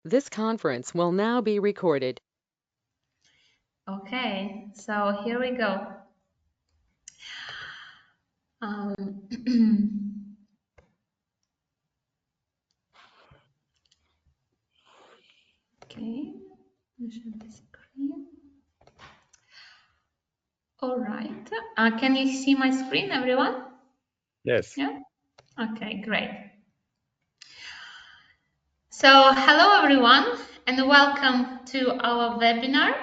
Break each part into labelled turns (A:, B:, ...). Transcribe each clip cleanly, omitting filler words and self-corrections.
A: This conference will now be recorded.
B: Okay, so here we go. Okay, I share the screen. All right. Can you see my screen, everyone?
C: Yes.
B: Yeah. Okay, great. So, hello everyone, and welcome to our webinar.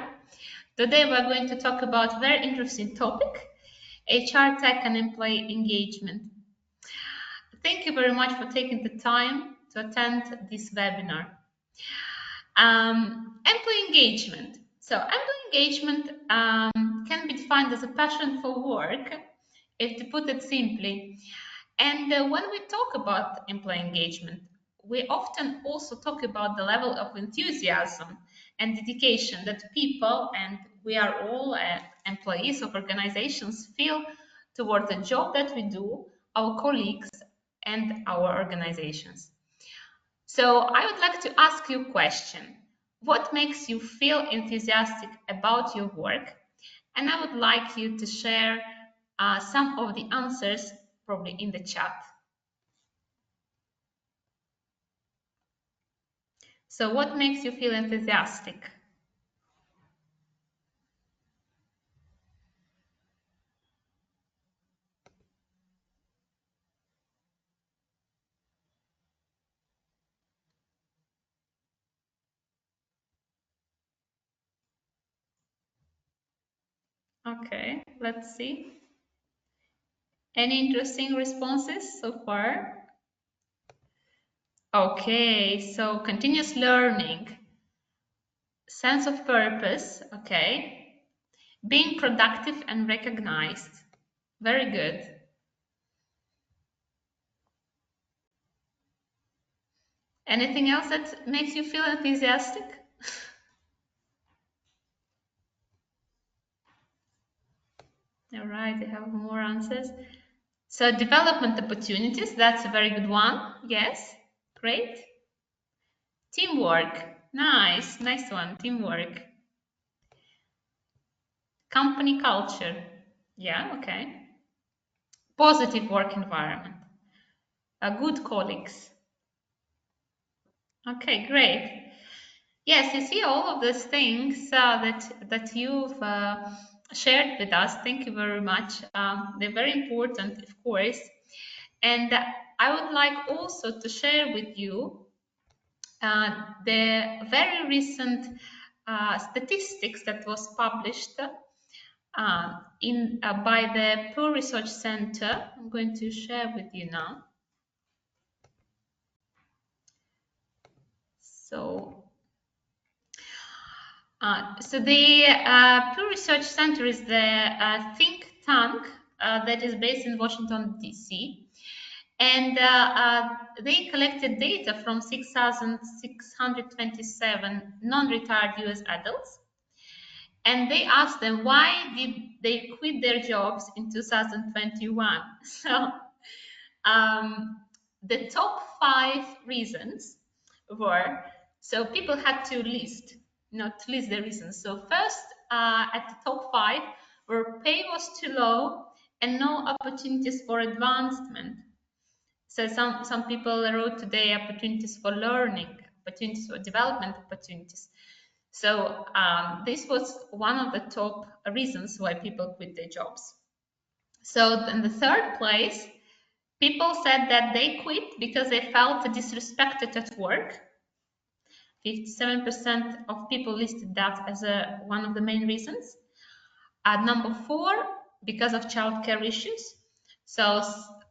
B: Today we're going to talk about a very interesting topic, HR tech and employee engagement. Thank you very much for taking the time to attend this webinar. Employee engagement. So employee engagement can be defined as a passion for work, if to put it simply. And when we talk about employee engagement, we often also talk about the level of enthusiasm and dedication that people, and we are all employees of organizations, feel toward the job that we do, our colleagues, and our organizations. So I would like to ask you a question. What makes you feel enthusiastic about your work? And I would like you to share some of the answers probably in the chat. So what makes you feel enthusiastic? Okay, let's see. Any interesting responses so far? Okay, so continuous learning, sense of purpose, okay. Being productive and recognized, very good. Anything else that makes you feel enthusiastic? All right, I have more answers. So development opportunities, that's a very good one. Yes, great. Teamwork, nice one, teamwork. Company culture, yeah, okay. Positive work environment, good colleagues. Okay, great. Yes, you see all of these things that you've shared with us. Thank you very much. They're very important, of course. And I would like also to share with you the very recent statistics that was published by the Pew Research Center. I'm going to share with you now. So the Pew Research Center is the think tank that is based in Washington, D.C. And they collected data from 6,627 non-retired US adults. And they asked them why did they quit their jobs in 2021. So the top 5 reasons were, so people had to list the reasons. So first at the top 5 were pay was too low and no opportunities for advancement. So some people wrote today opportunities for learning, opportunities for development opportunities. So this was one of the top reasons why people quit their jobs. So in the third place, people said that they quit because they felt disrespected at work. 57% of people listed that as one of the main reasons. Number 4, because of childcare issues. So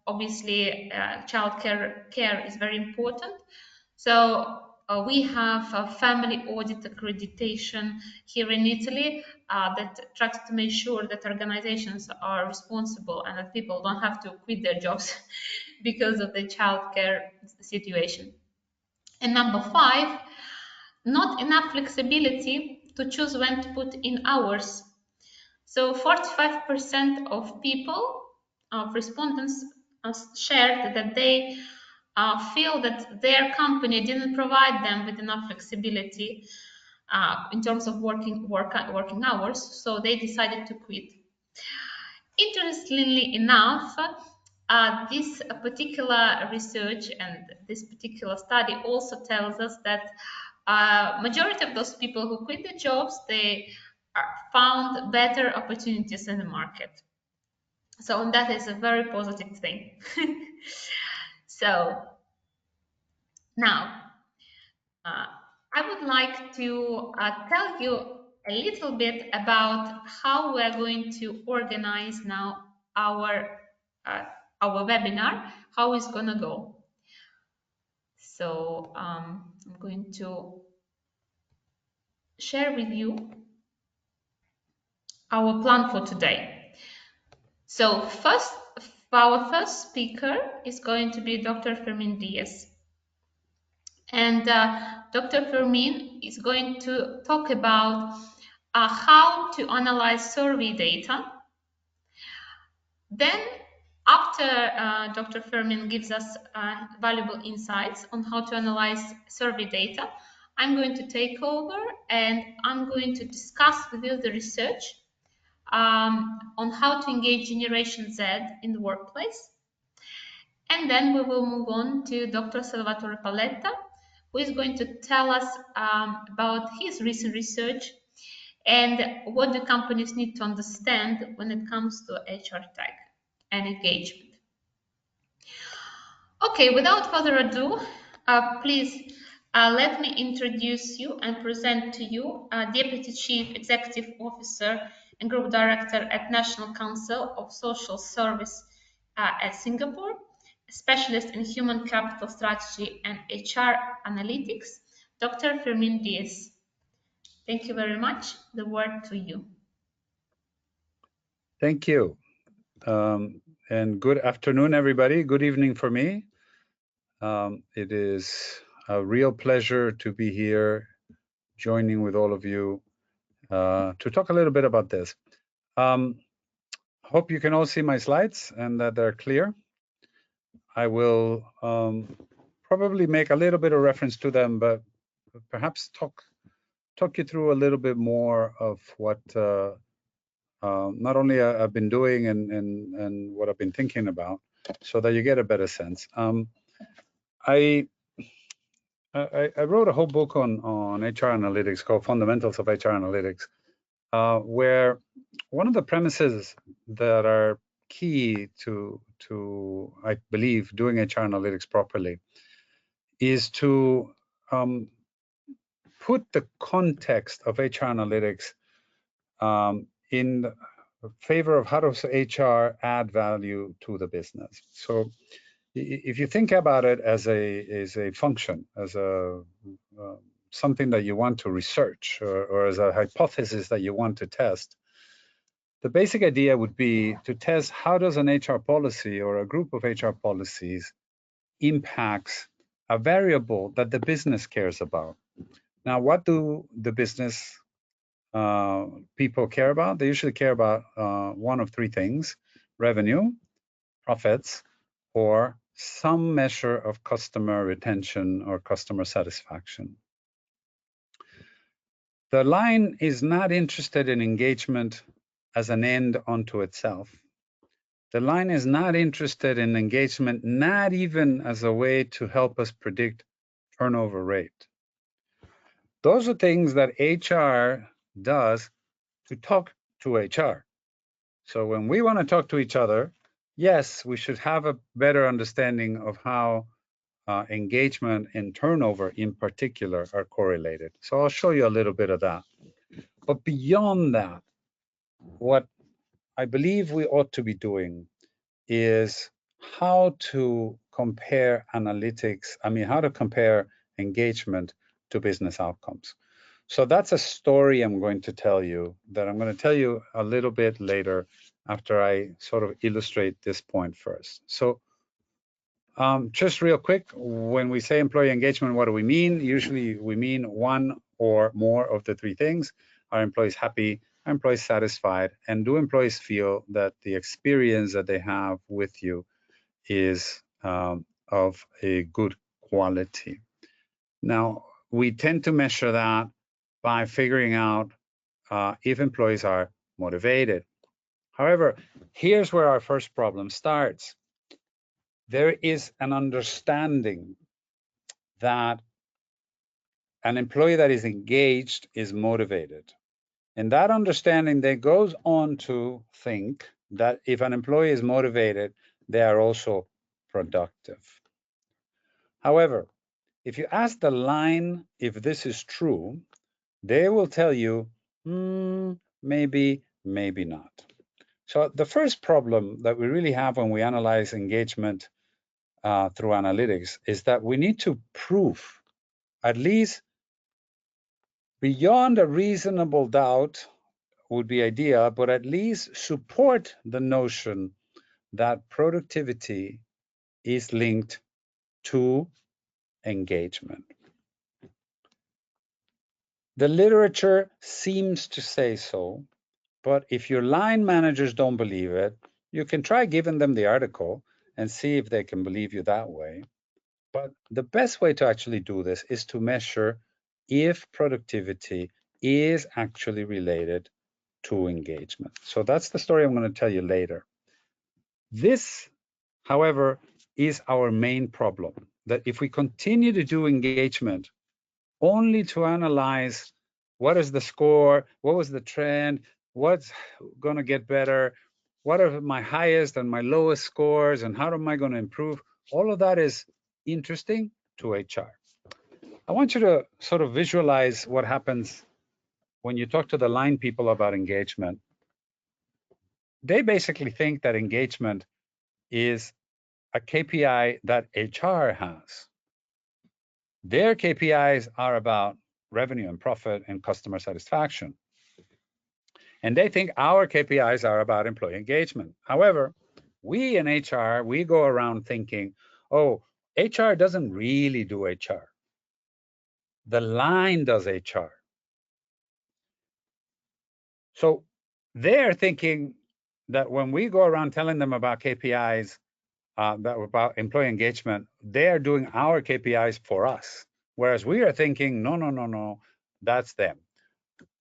B: obviously, childcare care is very important. So we have a family audit accreditation here in Italy that tries to make sure that organizations are responsible and that people don't have to quit their jobs because of the childcare situation. And number 5, not enough flexibility to choose when to put in hours. So 45% of people, of respondents, shared that they feel that their company didn't provide them with enough flexibility in terms of working hours, so they decided to quit. Interestingly enough, this particular research and this particular study also tells us that majority of those people who quit the jobs, they found better opportunities in the market. So that is a very positive thing. So now, I would like to tell you a little bit about how we are going to organize now our webinar, how it's going to go. So I'm going to share with you our plan for today. So our first speaker is going to be Dr. Fermin Diez. And Dr. Fermin is going to talk about how to analyze survey data. Then, after Dr. Fermin gives us valuable insights on how to analyze survey data, I'm going to take over and I'm going to discuss with you the research on how to engage Generation Z in the workplace. And then we will move on to Dr. Salvatore Falletta, who is going to tell us about his recent research and what the companies need to understand when it comes to HR tech and engagement. Okay, without further ado, please let me introduce you and present to you Deputy Chief Executive Officer and Group Director at National Council of Social Service at Singapore, specialist in human capital strategy and HR analytics, Dr. Fermin Diez. Thank you very much. The word to you.
C: Thank you. And good afternoon, everybody. Good evening for me. It is a real pleasure to be here joining with all of you to talk a little bit about this. Hope you can all see my slides and that they're clear. I will probably make a little bit of reference to them, but perhaps talk you through a little bit more of what not only I've been doing and what I've been thinking about, so that you get a better sense. I wrote a whole book on HR analytics called Fundamentals of HR Analytics, where one of the premises that are key to I believe doing HR analytics properly is to put the context of HR analytics in favor of how does HR add value to the business. So if you think about it as a function, as a something that you want to research, or as a hypothesis that you want to test, the basic idea would be to test how does an HR policy or a group of HR policies impacts a variable that the business cares about. Now, what do the business people care about? They usually care about one of three things: revenue, profits, or some measure of customer retention or customer satisfaction. The line is not interested in engagement as an end unto itself. The line is not interested in engagement, not even as a way to help us predict turnover rate. Those are things that HR does to talk to HR. So when we want to talk to each other, yes, we should have a better understanding of how engagement and turnover in particular are correlated. So I'll show you a little bit of that. But beyond that, what I believe we ought to be doing is how to compare analytics, how to compare engagement to business outcomes. So that's a story I'm going to tell you that I'm going to tell you a little bit later after I sort of illustrate this point first. So just real quick, when we say employee engagement, what do we mean? Usually we mean one or more of the three things. Are employees happy? Are employees satisfied? And do employees feel that the experience that they have with you is of a good quality. Now, we tend to measure that by figuring out if employees are motivated. However, here's where our first problem starts. There is an understanding that an employee that is engaged is motivated. And that understanding then goes on to think that if an employee is motivated, they are also productive. However, if you ask the line if this is true, they will tell you, maybe, maybe not. So the first problem that we really have when we analyze engagement through analytics is that we need to prove, at least beyond a reasonable doubt would be ideal, but at least support the notion that productivity is linked to engagement. The literature seems to say so, but if your line managers don't believe it, you can try giving them the article and see if they can believe you that way. But the best way to actually do this is to measure if productivity is actually related to engagement. So that's the story I'm going to tell you later. This, however, is our main problem, that if we continue to do engagement only to analyze what is the score, what was the trend, what's going to get better, what are my highest and my lowest scores, and how am I going to improve, all of that is interesting to HR. I want you to sort of visualize what happens when you talk to the line people about engagement. They basically think that engagement is a KPI that HR has. Their KPIs are about revenue and profit and customer satisfaction. And they think our KPIs are about employee engagement. However, we in HR, we go around thinking, oh, HR doesn't really do HR. The line does HR. So they're thinking that when we go around telling them about KPIs, that about employee engagement, they are doing our KPIs for us. Whereas we are thinking, no, that's them.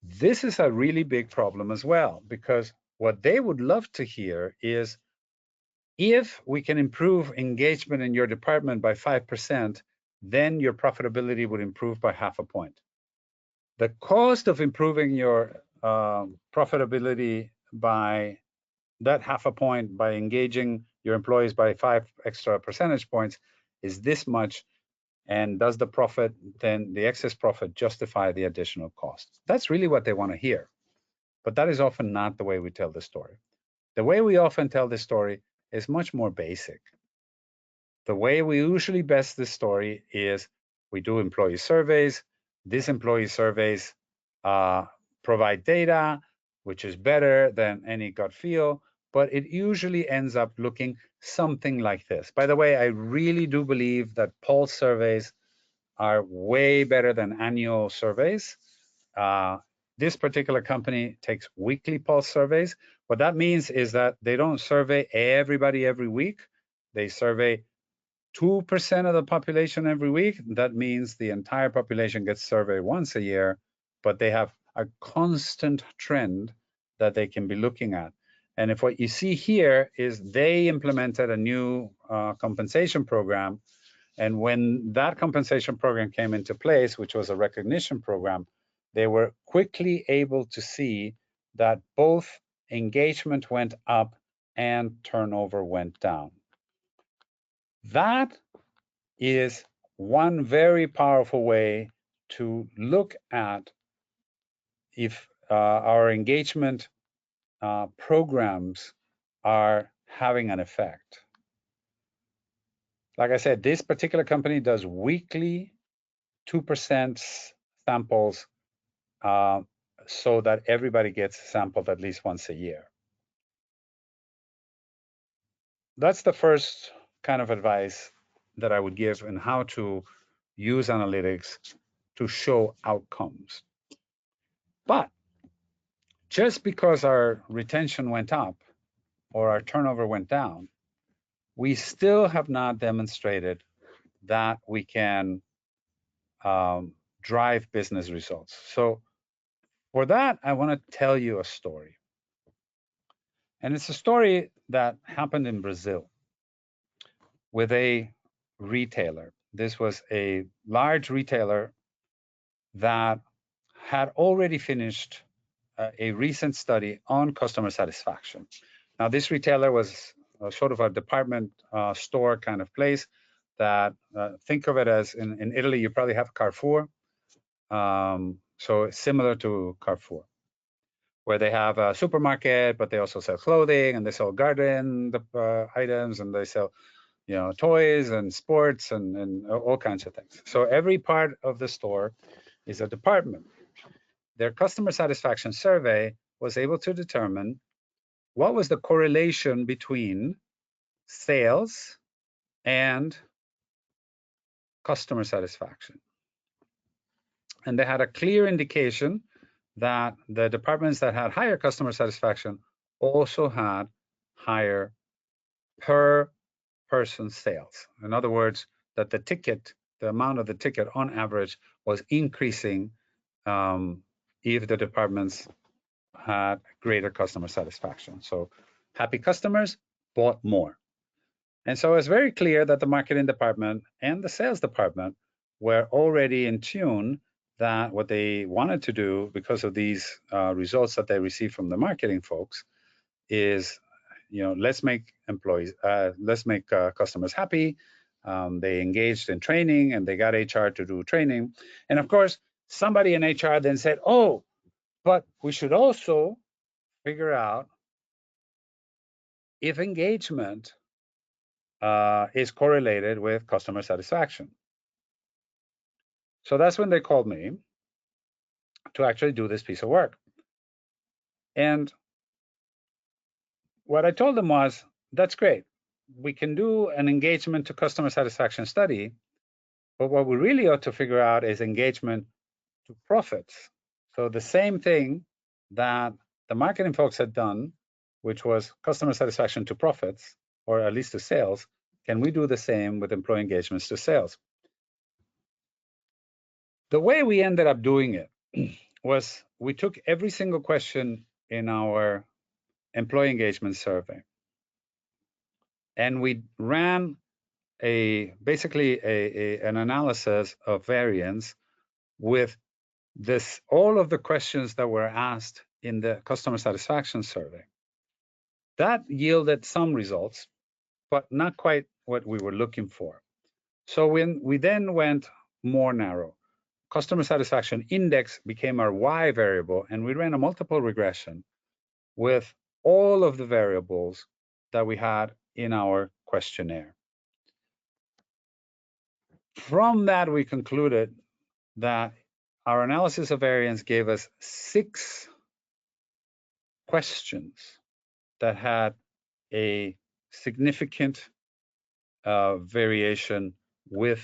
C: This is a really big problem as well, because what they would love to hear is, if we can improve engagement in your department by 5%, then your profitability would improve by 0.5 point. The cost of improving your profitability by that 0.5 point by engaging your employees by 5 extra percentage points is this much. And does the profit, then the excess profit, justify the additional cost? That's really what they want to hear. But that is often not the way we tell the story. The way we often tell the story is much more basic. The way we usually best this story is we do employee surveys. These employee surveys provide data, which is better than any gut feel, but it usually ends up looking something like this. By the way, I really do believe that pulse surveys are way better than annual surveys. This particular company takes weekly pulse surveys. What that means is that they don't survey everybody every week. They survey 2% of the population every week. That means the entire population gets surveyed once a year, but they have a constant trend that they can be looking at. And if what you see here is they implemented a new compensation program, and when that compensation program came into place, which was a recognition program, they were quickly able to see that both engagement went up and turnover went down. That is one very powerful way to look at if our engagement programs are having an effect. Like I said, this particular company does weekly 2% samples so that everybody gets sampled at least once a year. That's the first kind of advice that I would give on how to use analytics to show outcomes. But just because our retention went up or our turnover went down, we still have not demonstrated that we can drive business results. So for that, I want to tell you a story. And it's a story that happened in Brazil with a retailer. This was a large retailer that had already finished a recent study on customer satisfaction. Now, this retailer was sort of a department store kind of place that, think of it as in Italy, you probably have Carrefour. So it's similar to Carrefour, where they have a supermarket, but they also sell clothing and they sell garden items and they sell, toys and sports and all kinds of things. So every part of the store is a department. Their customer satisfaction survey was able to determine what was the correlation between sales and customer satisfaction. And they had a clear indication that the departments that had higher customer satisfaction also had higher per person sales. In other words, that the amount of the ticket on average was increasing if the departments had greater customer satisfaction. So happy customers bought more. And so it's very clear that the marketing department and the sales department were already in tune that what they wanted to do because of these results that they received from the marketing folks is, let's make customers happy. They engaged in training and they got HR to do training. And of course, somebody in HR then said, oh, but we should also figure out if engagement is correlated with customer satisfaction. So that's when they called me to actually do this piece of work. And what I told them was, that's great. We can do an engagement to customer satisfaction study, but what we really ought to figure out is engagement to profits. So the same thing that the marketing folks had done, which was customer satisfaction to profits, or at least to sales, can we do the same with employee engagements to sales? The way we ended up doing it was we took every single question in our employee engagement survey and we ran basically an analysis of variance with all of the questions that were asked in the customer satisfaction survey. That yielded some results, but not quite what we were looking for. So when we then went more narrow, customer satisfaction index became our Y variable, and we ran a multiple regression with all of the variables that we had in our questionnaire. From that, we concluded that our analysis of variance gave us 6 questions that had a significant variation with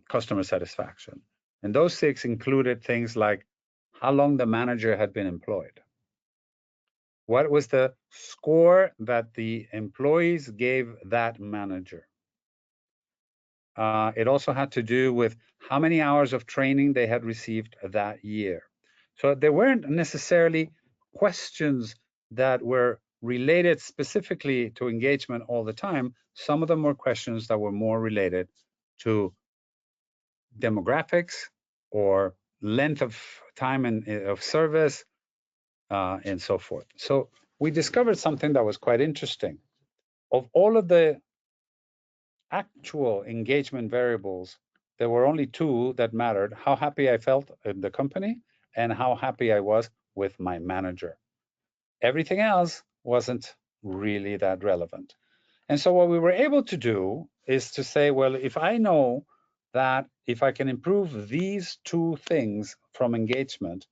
C: customer satisfaction. And those 6 included things like how long the manager had been employed, what was the score that the employees gave that manager. It also had to do with how many hours of training they had received that year. So there weren't necessarily questions that were related specifically to engagement all the time. Some of them were questions that were more related to demographics or length of time of service and so forth. So we discovered something that was quite interesting. Of all of the actual engagement variables, there were only 2 that mattered: how happy I felt in the company and how happy I was with my manager. Everything else wasn't really that relevant. And so what we were able to do is to say, well, if I know that if I can improve these 2 things from engagement,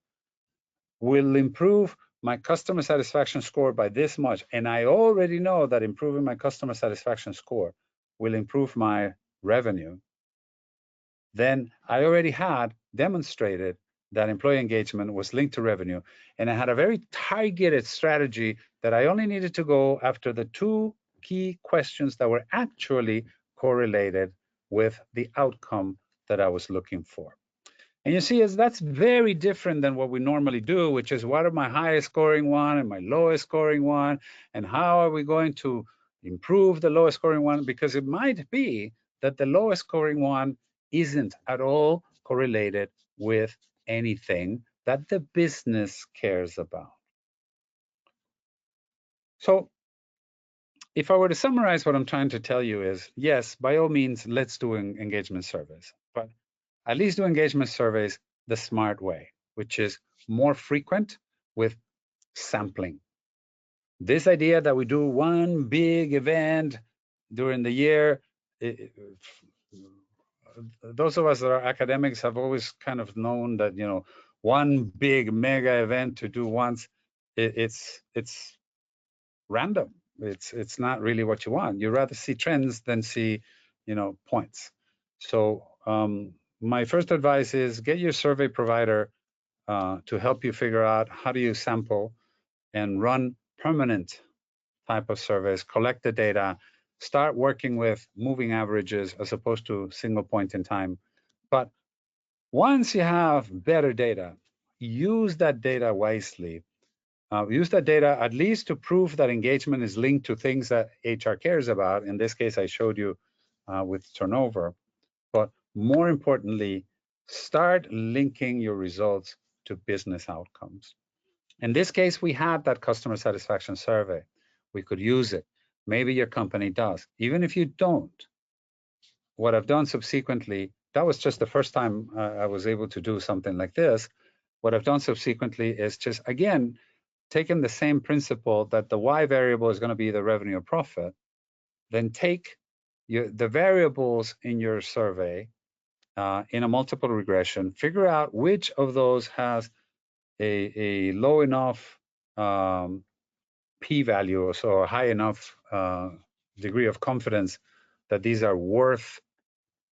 C: will improve my customer satisfaction score by this much, and I already know that improving my customer satisfaction score will improve my revenue, then I already had demonstrated that employee engagement was linked to revenue. And I had a very targeted strategy that I only needed to go after the 2 key questions that were actually correlated with the outcome that I was looking for. And you see, that's very different than what we normally do, which is what are my highest scoring one and my lowest scoring one, and how are we going to improve the lowest scoring one? Because it might be that the lowest scoring one isn't at all correlated with anything that the business cares about. So if I were to summarize what I'm trying to tell you is, yes, by all means, let's do engagement surveys, but at least do engagement surveys the smart way, which is more frequent with sampling. This idea that we do one big event during the year, those of us that are academics have always kind of known that, you know, one big mega event to do once, it's random. It's not really what you want. You rather see trends than see, you know, points. So my first advice is get your survey provider to help you figure out how do you sample and run permanent type of surveys, collect the data, start working with moving averages as opposed to single point in time. But once you have better data, use that data wisely. Use that data at least to prove that engagement is linked to things that HR cares about. In this case, I showed you with turnover. But more importantly, start linking your results to business outcomes. In this case, we had that customer satisfaction survey. We could use it. Maybe your company does. Even if you don't, what I've done subsequently, that was just the first time I was able to do something like this. What I've done subsequently is just, again, taken the same principle that the Y variable is going to be the revenue or profit, then take the variables in your survey in a multiple regression, figure out which of those has a low enough p-value, or so a high enough degree of confidence that these are worth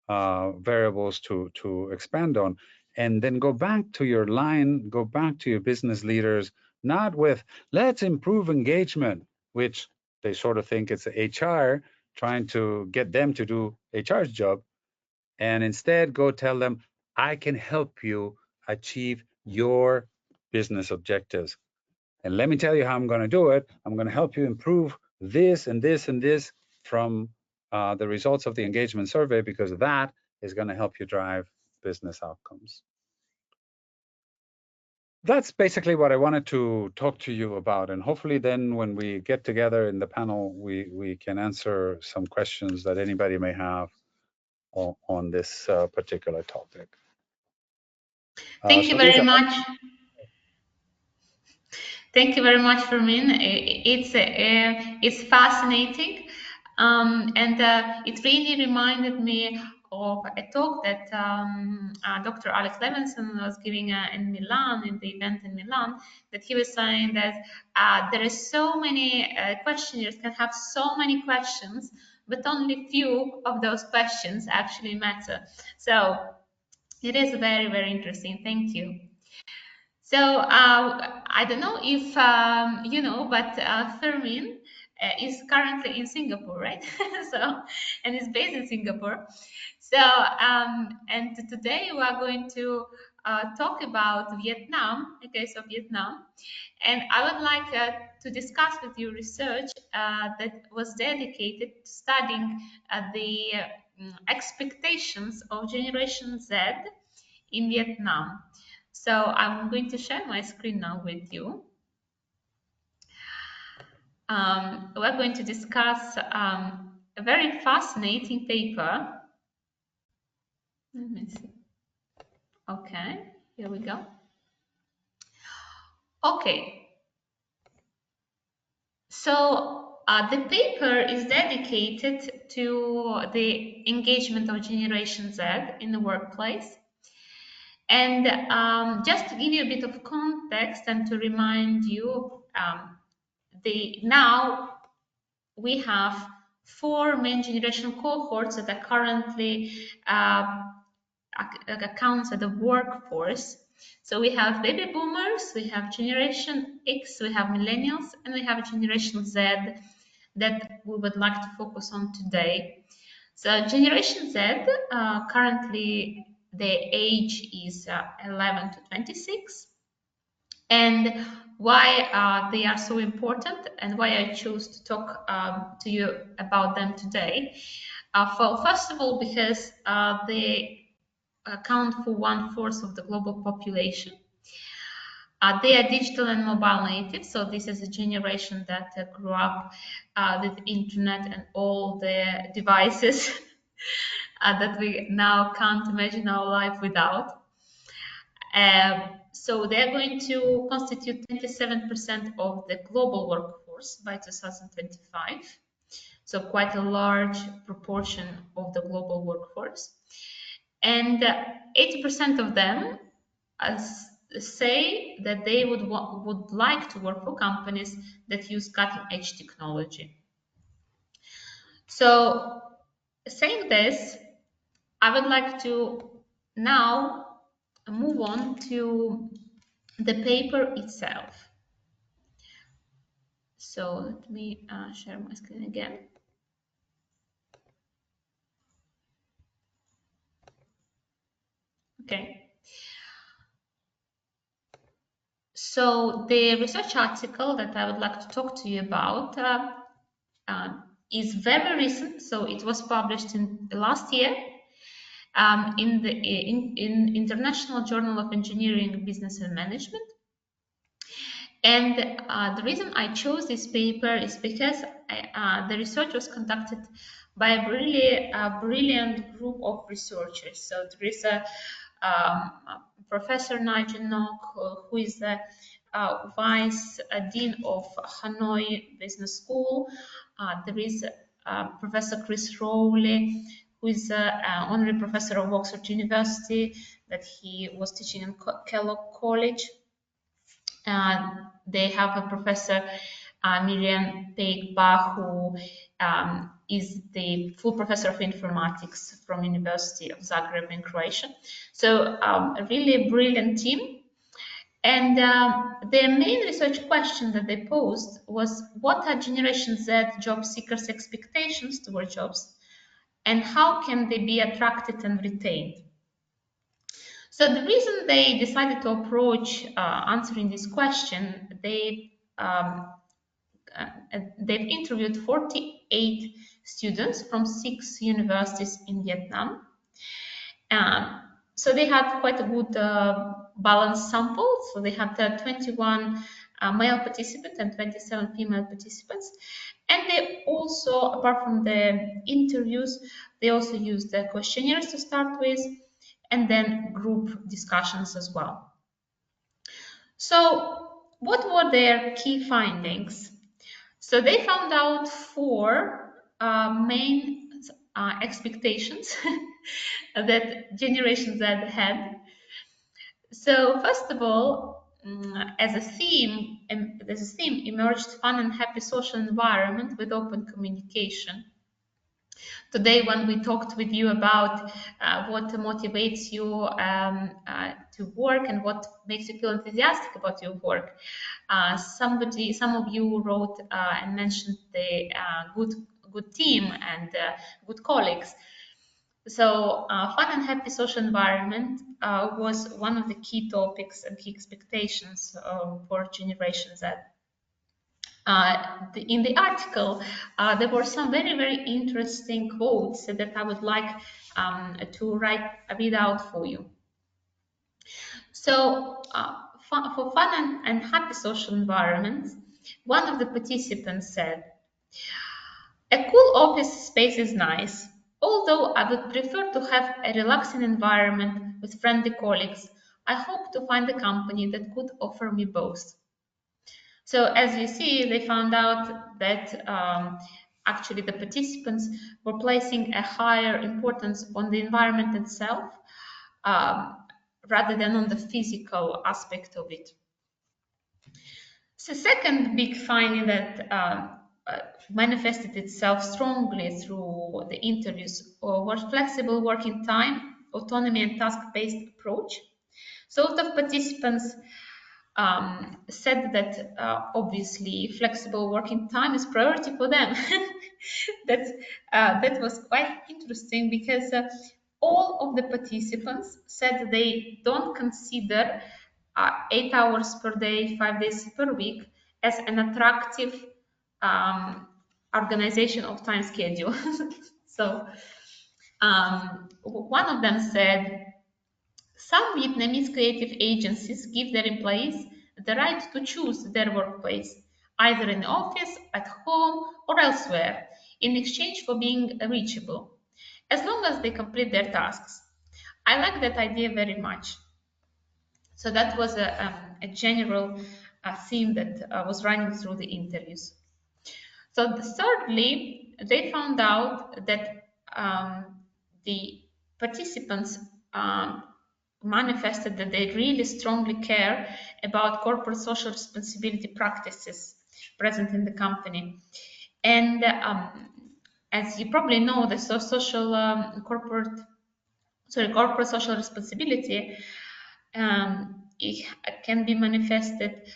C: variables to expand on, and then go back to your line, go back to your business leaders, not with let's improve engagement, which they sort of think it's HR trying to get them to do HR's job, and instead go tell them, I can help you achieve your business objectives. And let me tell you how I'm going to do it. I'm going to help you improve this and this and this from the results of the engagement survey, because that is going to help you drive business outcomes. That's basically what I wanted to talk to you about. And hopefully then when we get together in the panel, we can answer some questions that anybody may have on this particular topic.
B: Thank you very much. Thank you very much, Fermin. It's fascinating, and it really reminded me of a talk that Dr. Alex Levinson was giving in Milan, in the event in Milan, that he was saying that there is so many questionnaires can have so many questions, but only few of those questions actually matter. So it is very, very interesting. Thank you. So I don't know if you know, but Fermin is currently in Singapore, right? So, and is based in Singapore. So, and today we are going to talk about Vietnam. Okay, so Vietnam, and I would like to discuss with you research that was dedicated to studying the expectations of Generation Z in Vietnam. So I'm going to share my screen now with you. We're going to discuss a very fascinating paper. Let me see. Okay, here we go. Okay. So the paper is dedicated to the engagement of Generation Z in the workplace. And just to give you a bit of context and to remind you, now we have 4 main generation cohorts that are currently accounts at the workforce. So we have baby boomers, we have Generation X, we have millennials, and we have Generation Z that we would like to focus on today. So Generation Z, currently their age is 11 to 26. And why they are so important and why I chose to talk to you about them today. First of all, because they account for 1/4 of the global population. They are digital and mobile native, so this is a generation that grew up with internet and all the devices that we now can't imagine our life without. So they're going to constitute 27% of the global workforce by 2025. So quite a large proportion of the global workforce. And 80% of them say that they would like to work for companies that use cutting-edge technology. So saying this, I would like to now move on to the paper itself. So let me share my screen again. Okay. So the research article that I would like to talk to you about is very recent. So it was published in last year in the International Journal of Engineering, Business and Management. And the reason I chose this paper is because the research was conducted by a really brilliant group of researchers. So there is a Professor Nigel Knock, who is the Vice Dean of Hanoi Business School. There is Professor Chris Rowley, who is honorary professor of Oxford University, that he was teaching in Kellogg College. They have a Professor Miriam Peikba, who is the full professor of informatics from University of Zagreb in Croatia. So a really brilliant team. And their main research question that they posed was, what are Generation Z job seekers' expectations toward jobs, and how can they be attracted and retained? So the reason they decided to approach answering this question, they've interviewed 48 students from 6 universities in Vietnam. So they had quite a good balanced sample. So they had 21 male participants and 27 female participants. And they also, apart from the interviews, they also used the questionnaires to start with, and then group discussions as well. So what were their key findings? So they found out 4 main expectations that Generation Z had. So first of all, as a theme emerged fun and happy social environment with open communication. Today, when we talked with you about what motivates you to work and what makes you feel enthusiastic about your work, some of you wrote and mentioned the good team and good colleagues. So fun and happy social environment was one of the key topics and key expectations for Generation Z. In the article, there were some very, very interesting quotes that I would like to read out for you. So for fun and happy social environments, one of the participants said, "A cool office space is nice, although I would prefer to have a relaxing environment with friendly colleagues. I hope to find a company that could offer me both." So as you see, they found out that actually the participants were placing a higher importance on the environment itself rather than on the physical aspect of it. So second big finding that manifested itself strongly through the interviews was flexible working time, autonomy and task-based approach. So a lot of participants said that obviously flexible working time is priority for them. That was quite interesting because all of the participants said they don't consider 8 hours per day, 5 days per week as an attractive organization of time schedule. So one of them said, some Vietnamese creative agencies give their employees the right to choose their workplace, either in the office, at home, or elsewhere, in exchange for being reachable, as long as they complete their tasks. I like that idea very much. So that was a general theme that was running through the interviews. So thirdly, they found out that the participants manifested that they really strongly care about corporate social responsibility practices present in the company. And as you probably know, the corporate social responsibility it can be manifested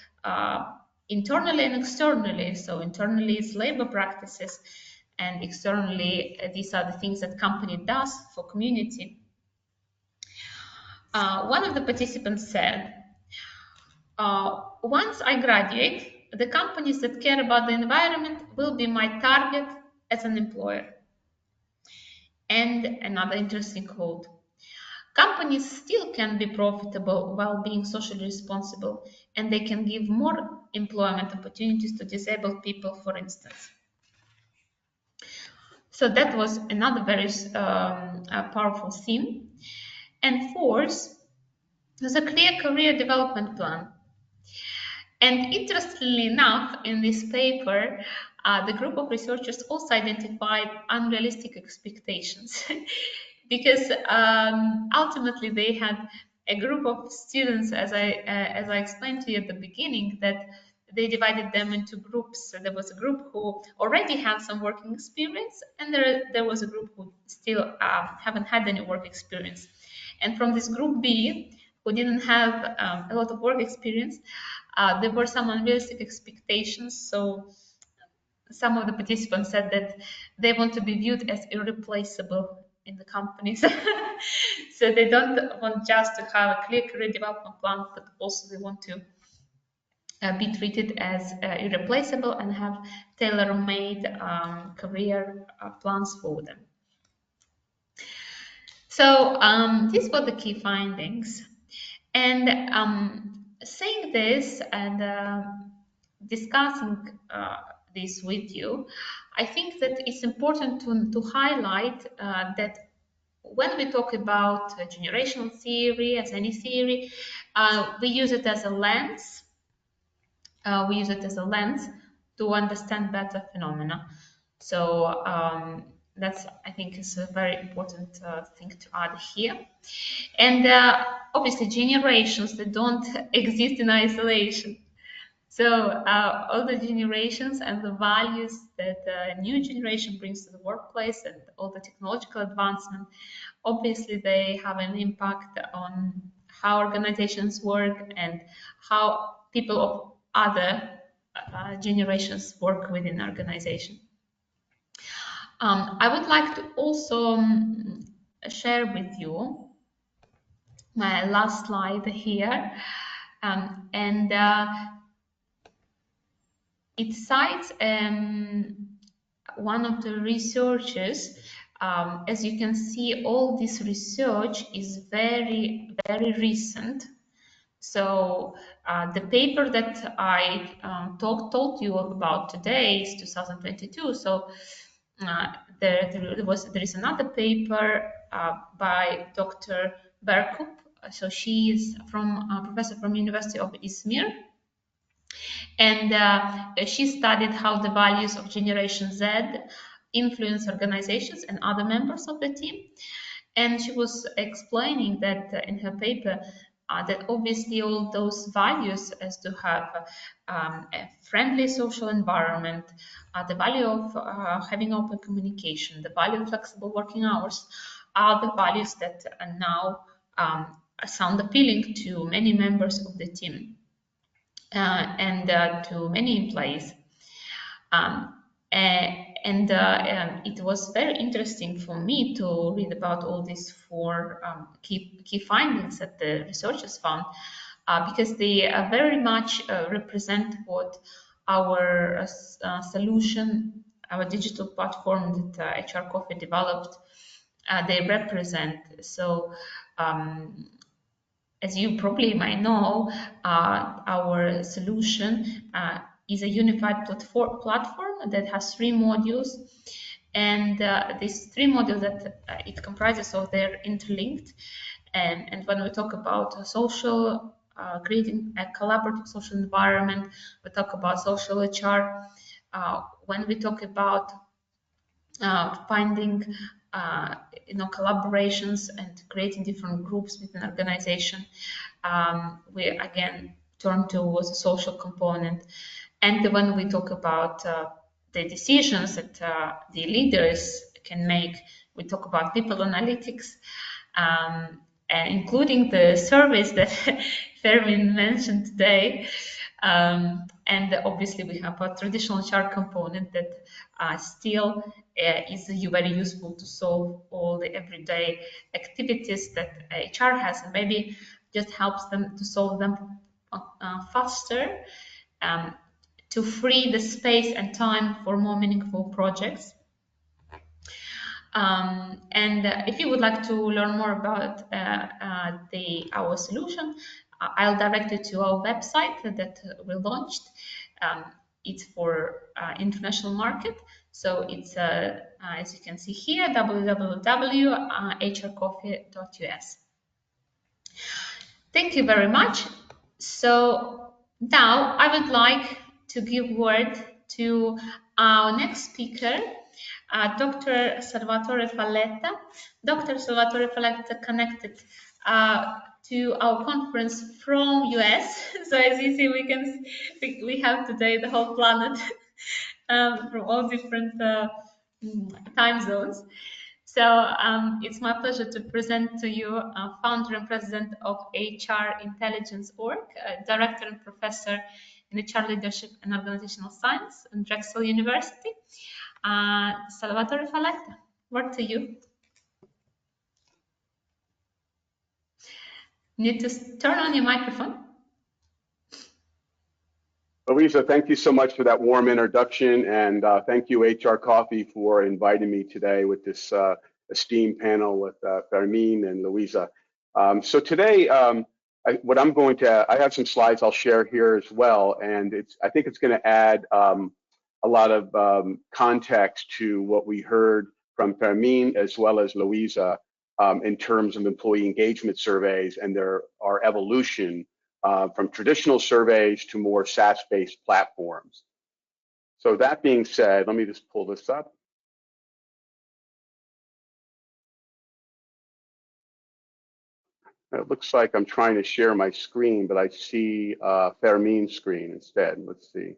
B: internally and externally. So internally is labor practices, and externally these are the things that company does for community. One of the participants said, once I graduate, the companies that care about the environment will be my target as an employer. And another interesting quote, companies still can be profitable while being socially responsible, and they can give more employment opportunities to disabled people, for instance. So that was another very powerful theme. And fourth, there's a clear career development plan. And interestingly enough, in this paper, the group of researchers also identified unrealistic expectations because ultimately they had a group of students, as I explained to you at the beginning, that they divided them into groups. So there was a group who already had some working experience, and there was a group who still haven't had any work experience. And from this group B, who didn't have a lot of work experience, there were some unrealistic expectations. So some of the participants said that they want to be viewed as irreplaceable in the companies. So they don't want just to have a clear career development plan, but also they want to be treated as irreplaceable and have tailor-made career plans for them. So these were the key findings. And saying this and discussing this with you, I think that it's important to highlight that when we talk about generational theory, as any theory, we use it as a lens. We use it as a lens to understand better phenomena. So that's, I think, is a very important thing to add here. And obviously, generations that don't exist in isolation. So all the generations and the values that a new generation brings to the workplace and all the technological advancement, obviously they have an impact on how organizations work and how people of other generations work within an organization. I would like to also share with you my last slide here, and it cites one of the researchers. As you can see, all this research is very, very recent. So the paper that I told you about today is 2022. So there is another paper by Dr. Berkup. So she is professor from University of Izmir. And she studied how the values of Generation Z influence organizations and other members of the team. And she was explaining that in her paper that obviously all those values as to have a friendly social environment, the value of having open communication, the value of flexible working hours are the values that now sound appealing to many members of the team. and to many employees. It was very interesting for me to read about all these four key findings that the researchers found, because they very much represent what our solution, our digital platform that HRCOFFEE developed, they represent. So, as you probably might know, our solution is a unified platform that has 3 modules, and these 3 modules that it comprises of, they're interlinked. And when we talk about social, creating a collaborative social environment, we talk about social HR. When we talk about finding collaborations and creating different groups within an organization, we again turn towards a social component. And when we talk about the decisions that the leaders can make, we talk about people analytics, and including the surveys that Fermin mentioned today. And obviously we have a traditional HR component that still is very useful to solve all the everyday activities that HR has, and maybe just helps them to solve them faster, to free the space and time for more meaningful projects. And if you would like to learn more about our solution, I'll direct you to our website that we launched. It's for international market. So it's, as you can see here, www.hrcoffee.us. Thank you very much. So now I would like to give word to our next speaker, Dr. Salvatore Falletta. Dr. Salvatore Falletta connected to our conference from US. So as you see, we have today the whole planet from all different time zones. So it's my pleasure to present to you founder and president of HR Intelligence Org, director and professor in HR Leadership and Organizational Science at Drexel University, Salvatore Falletta. Word to you. Need to turn on your microphone.
D: Luiza, thank you so much for that warm introduction, and thank you HRCOFFEE for inviting me today with this esteemed panel with Fermin and Luiza. So today, I have some slides I'll share here as well, and I think it's going to add a lot of context to what we heard from Fermin as well as Luiza in terms of employee engagement surveys and our evolution from traditional surveys to more SaaS-based platforms. So that being said, let me just pull this up. It looks like I'm trying to share my screen, but I see Fermin's screen instead. Let's see.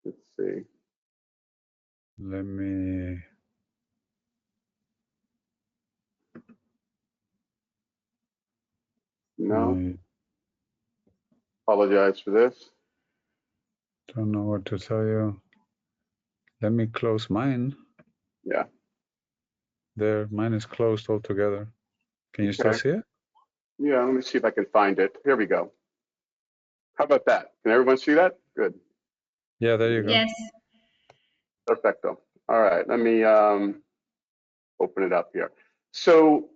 D: Let's see.
C: Let me.
D: No. Apologize for this.
C: Don't know what to tell you. Let me close mine.
D: Yeah.
C: There, mine is closed altogether. Can you still see it?
D: Yeah, let me see if I can find it. Here we go. How about that? Can everyone see that? Good.
C: Yeah, there you go.
B: Yes.
D: Perfecto. All right, let me open it up here. So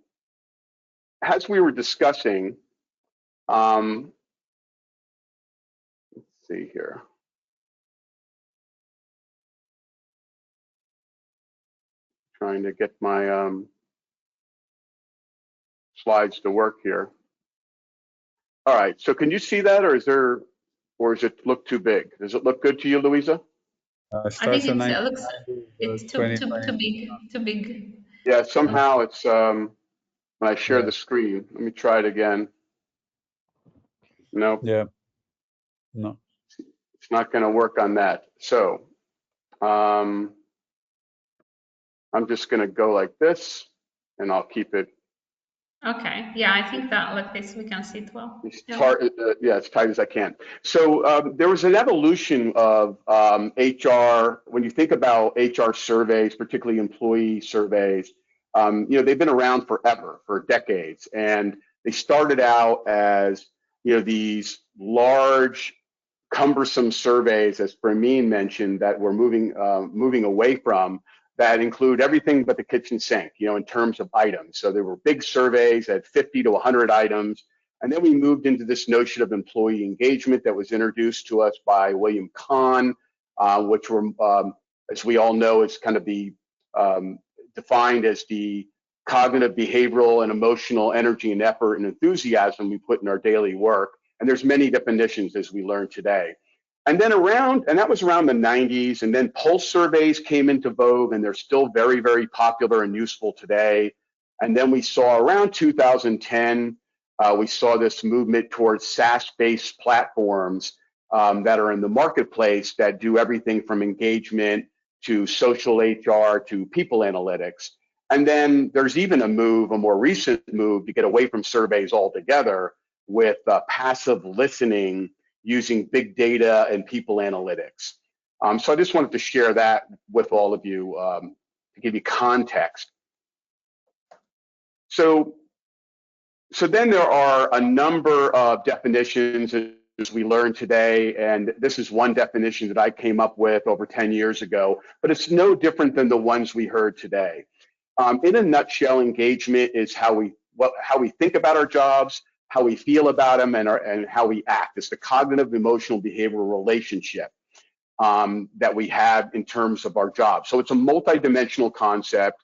D: as we were discussing, let's see here. Trying to get my slides to work here. All right, so can you see that, or does it look too big? Does it look good to you, Luiza?
B: I think it's too big.
D: Yeah, somehow it's when I share the screen. Let me try it again. No.
C: Yeah. No.
D: It's not going to work on that. So I'm just going to go like this, and I'll keep it.
B: Okay. Yeah, I think that like this we can see it well.
D: As tight as I can. So there was an evolution of HR. When you think about HR surveys, particularly employee surveys, they've been around forever, for decades, and they started out as these large, cumbersome surveys, as Fermin mentioned, that we're moving away from, that include everything but the kitchen sink, in terms of items. So there were big surveys at 50 to 100 items. And then we moved into this notion of employee engagement that was introduced to us by William Kahn, which were, as we all know, is kind of the defined as the cognitive, behavioral, and emotional energy and effort and enthusiasm we put in our daily work. And there's many definitions, as we learned today. And then that was around the 90s, and then pulse surveys came into vogue, and they're still very, very popular and useful today. And then we saw around 2010, we saw this movement towards SaaS-based platforms that are in the marketplace that do everything from engagement to social HR to people analytics. And then there's even a more recent move to get away from surveys altogether with passive listening using big data and people analytics. So I just wanted to share that with all of you to give you context. So then there are a number of definitions as we learned today, and this is one definition that I came up with over 10 years ago, but it's no different than the ones we heard today. In a nutshell, engagement is how we think about our jobs, how we feel about them, and how we act. It's the cognitive, emotional, behavioral relationship that we have in terms of our job. So it's a multidimensional concept.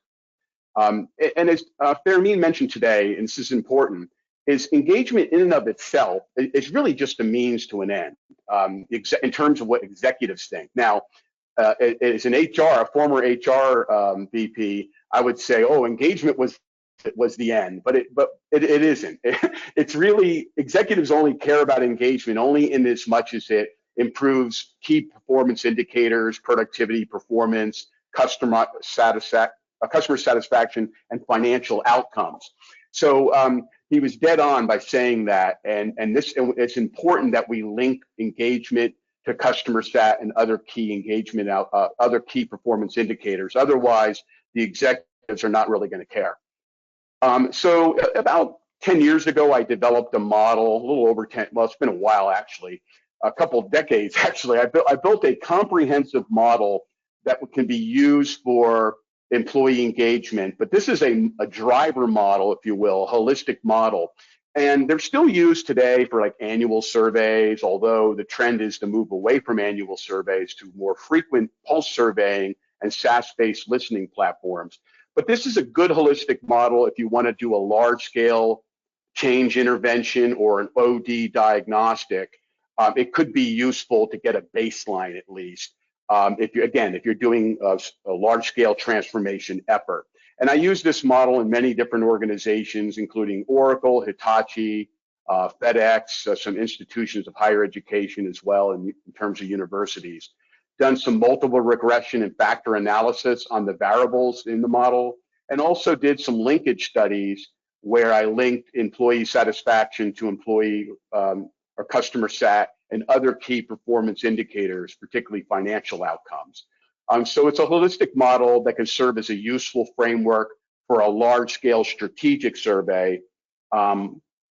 D: And as Fermin mentioned today, and this is important, is engagement in and of itself is really just a means to an end in terms of what executives think. Now, as an a former HR VP, I would say, oh, engagement was the end, but it isn't. It's really, executives only care about engagement only in as much as it improves key performance indicators, productivity, performance, customer satisfaction, and financial outcomes. So he was dead on by saying that, and it's important that we link engagement to customer sat and other key engagement other key performance indicators. Otherwise, the executives are not really going to care. So about 10 years ago, I developed a model, a little over 10, well, it's been a while actually, a couple of decades actually. I built a comprehensive model that can be used for employee engagement, but this is a driver model, if you will, a holistic model. And they're still used today for like annual surveys, although the trend is to move away from annual surveys to more frequent pulse surveying and SaaS-based listening platforms. But this is a good holistic model if you want to do a large-scale change intervention or an OD diagnostic. It could be useful to get a baseline at least. If you're doing a large-scale transformation effort. And I use this model in many different organizations, including Oracle, Hitachi, FedEx, some institutions of higher education as well in terms of universities. Done some multiple regression and factor analysis on the variables in the model, and also did some linkage studies where I linked employee satisfaction to employee or customer sat and other key performance indicators, particularly financial outcomes. So it's a holistic model that can serve as a useful framework for a large-scale strategic survey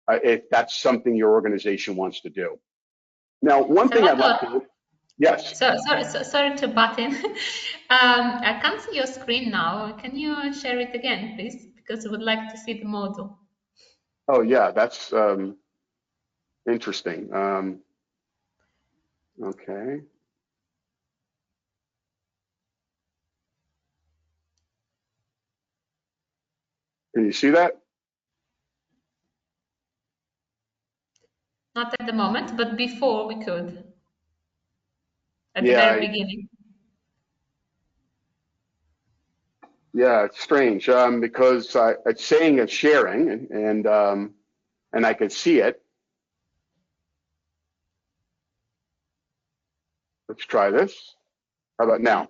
D: if that's something your organization wants to do. Now, one thing I'd like to, yes.
B: Sorry to butt in. I can't see your screen now. Can you share it again, please? Because I would like to see the model.
D: Oh, yeah, that's interesting. Okay. Can you see that?
B: Not at the moment, but before we could. At the very beginning.
D: Yeah, it's strange because it's saying it's sharing and I can see it. Let's try this. How about now?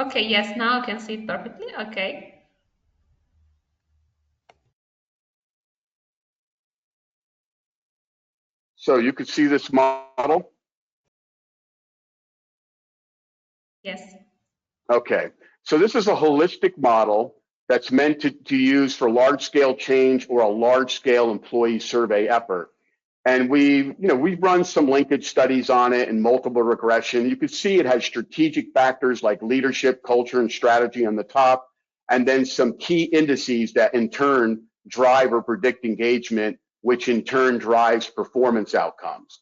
B: Okay, yes, now I can see it perfectly. Okay.
D: So you could see this model.
B: Yes.
D: Okay, so this is a holistic model that's meant to use for large-scale change or a large-scale employee survey effort. And we've run some linkage studies on it and multiple regression. You can see it has strategic factors like leadership, culture, and strategy on the top, and then some key indices that in turn drive or predict engagement, which in turn drives performance outcomes.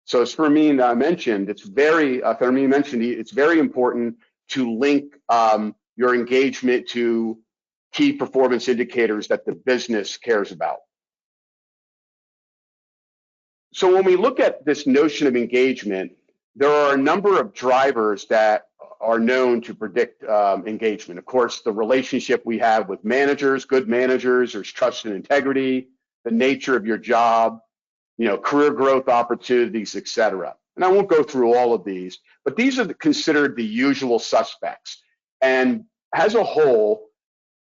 D: So as Fermin mentioned, it's very important to link your engagement to key performance indicators that the business cares about. So when we look at this notion of engagement, there are a number of drivers that are known to predict engagement. Of course, the relationship we have with managers, good managers, there's trust and integrity, the nature of your job, career growth opportunities, et cetera. And I won't go through all of these, but these are considered the usual suspects. And as a whole,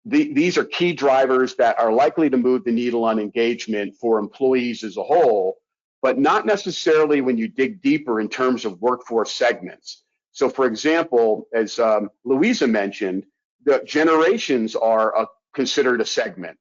D: these are key drivers that are likely to move the needle on engagement for employees as a whole, but not necessarily when you dig deeper in terms of workforce segments. So for example, as Luiza mentioned, the generations are considered a segment.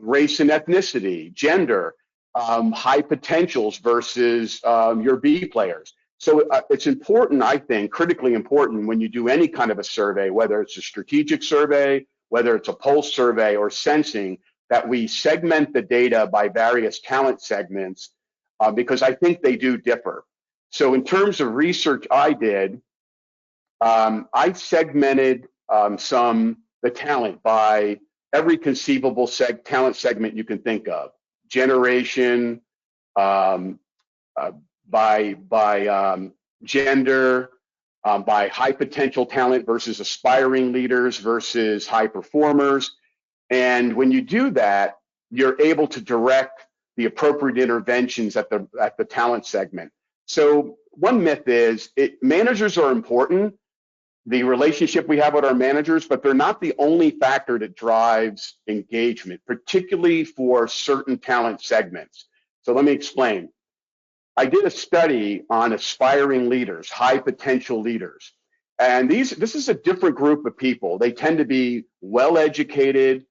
D: Race and ethnicity, gender, high potentials versus your B players. So it's important, I think, critically important when you do any kind of a survey, whether it's a strategic survey, whether it's a pulse survey or sensing, that we segment the data by various talent segments because I think they do differ. So in terms of research I did, I segmented the talent by every conceivable talent segment you can think of: generation, by gender, by high potential talent versus aspiring leaders versus high performers. And when you do that, you're able to direct the appropriate interventions at the talent segment. So one myth is managers are important, the relationship we have with our managers, but they're not the only factor that drives engagement, particularly for certain talent segments. So let me explain. I did a study on aspiring leaders, high potential leaders. And this is a different group of people. They tend to be well-educated.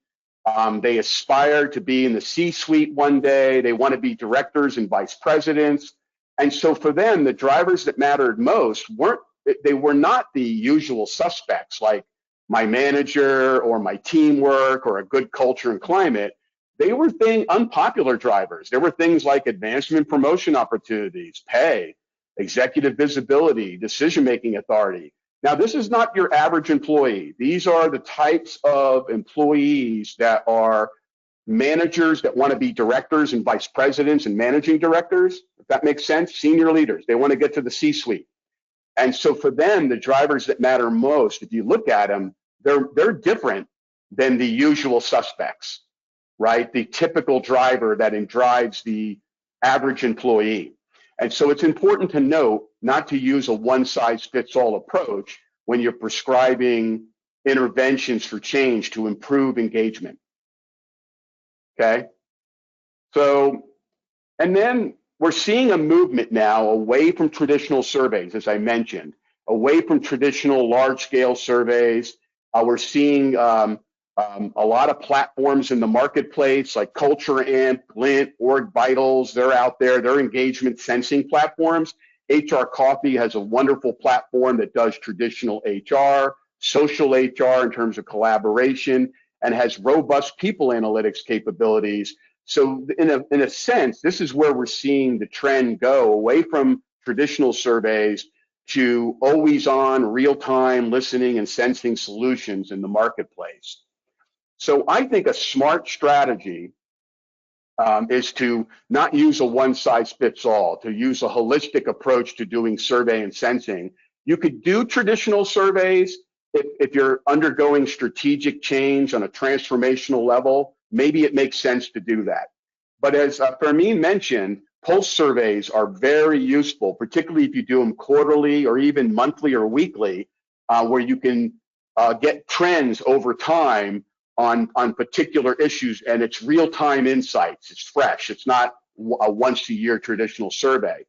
D: They aspire to be in the C-suite one day. They want to be directors and vice presidents. And so for them, the drivers that mattered most were not the usual suspects like my manager or my teamwork or a good culture and climate. They were unpopular drivers. There were things like advancement, promotion opportunities, pay, executive visibility, decision-making authority. Now, this is not your average employee. These are the types of employees that are managers that want to be directors and vice presidents and managing directors, if that makes sense, senior leaders. They want to get to the C-suite. And so for them, the drivers that matter most, if you look at them, they're different than the usual suspects, right? The typical driver that drives the average employee. And so it's important to note not to use a one-size-fits-all approach when you're prescribing interventions for change to improve engagement. Okay? So, and then we're seeing a movement now away from traditional surveys, as I mentioned, away from traditional large-scale surveys. We're seeing a lot of platforms in the marketplace like Culture Amp, Glint, Org Vitals. They're out there. They're engagement sensing platforms. HRCOFFEE has a wonderful platform that does traditional HR, social HR in terms of collaboration, and has robust people analytics capabilities. So in a sense, this is where we're seeing the trend go away from traditional surveys to always on, real-time listening and sensing solutions in the marketplace. So I think a smart strategy is to not use a one-size-fits-all, to use a holistic approach to doing survey and sensing. You could do traditional surveys if you're undergoing strategic change on a transformational level. Maybe it makes sense to do that. But as Fermin mentioned, pulse surveys are very useful, particularly if you do them quarterly or even monthly or weekly, where you can get trends over time on particular issues, and it's real-time insights. It's fresh. It's not a once-a-year traditional survey.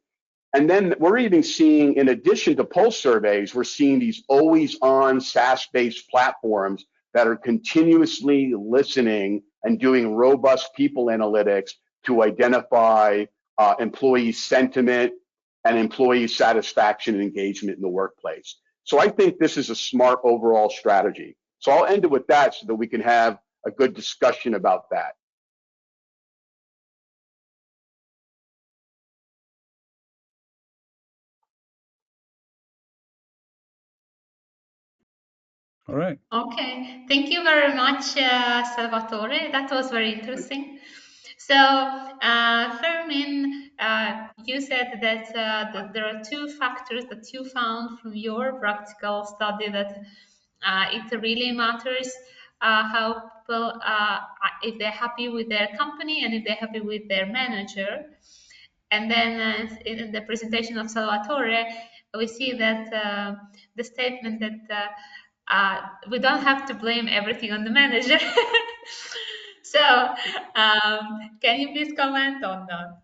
D: And then we're even seeing, in addition to pulse surveys, we're seeing these always-on SaaS-based platforms that are continuously listening and doing robust people analytics to identify employee sentiment and employee satisfaction and engagement in the workplace. So I think this is a smart overall strategy. So I'll end it with that so that we can have a good discussion about that.
C: All right.
B: Okay, thank you very much, Salvatore. That was very interesting. So, Fermin, you said that there are two factors that you found from your practical study that it really matters how people, if they're happy with their company and if they're happy with their manager. And then in the presentation of Salvatore, we see that the statement that we don't have to blame everything on the manager. So, can you please comment on that?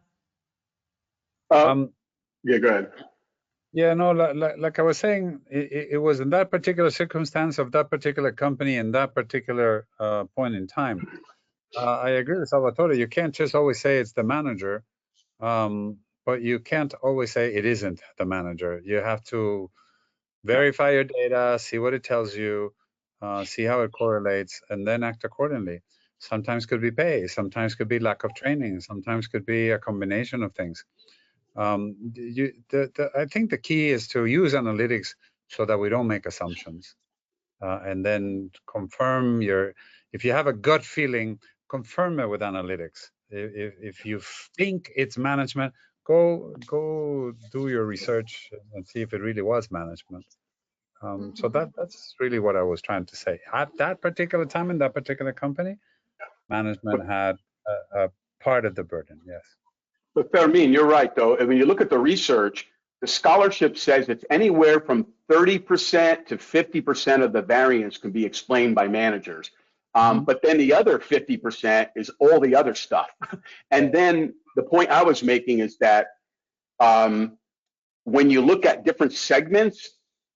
D: Yeah, go ahead.
C: Yeah, no, like I was saying, it was in that particular circumstance of that particular company in that particular point in time. I agree with Salvatore. You can't just always say it's the manager, but you can't always say it isn't the manager. You have to verify your data, see what it tells you, see how it correlates, and then act accordingly. Sometimes could be pay, sometimes could be lack of training, sometimes could be a combination of things. I think the key is to use analytics so that we don't make assumptions, and then confirm if you have a gut feeling, confirm it with analytics. If you think it's management, go do your research and see if it really was management. So that's really what I was trying to say. At that particular time in that particular company, management had a part of the burden, yes.
D: But Fermin, you're right, though. And when you look at the research, the scholarship says it's anywhere from 30% to 50% of the variance can be explained by managers. But then the other 50% is all the other stuff. And then the point I was making is that when you look at different segments,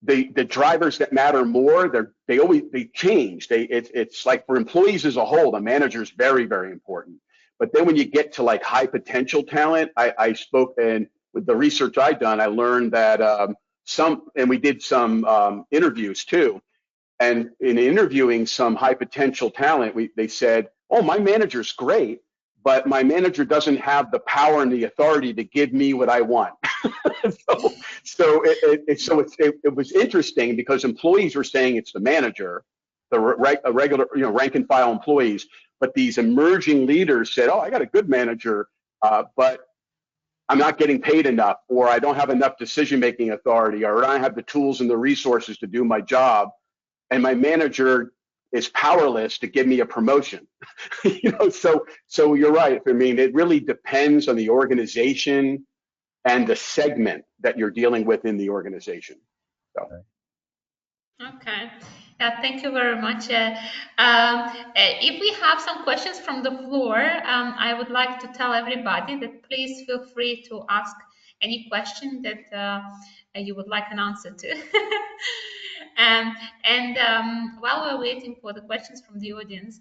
D: the drivers that matter more, they change. It's like for employees as a whole, the manager is very, very important. But then when you get to like high potential talent, I spoke, and with the research I've done, I learned that and we did some interviews too. And in interviewing some high potential talent, they said, oh, my manager's great, but my manager doesn't have the power and the authority to give me what I want. So it was interesting because employees were saying it's the manager, the regular, rank and file employees, but these emerging leaders said, oh, I got a good manager, but I'm not getting paid enough, or I don't have enough decision-making authority, or I don't have the tools and the resources to do my job, and my manager is powerless to give me a promotion. So you're right. I mean, it really depends on the organization and the segment that you're dealing with in the organization. So.
B: Okay. Yeah, thank you very much. If we have some questions from the floor, I would like to tell everybody that please feel free to ask any question that you would like an answer to. While we're waiting for the questions from the audience,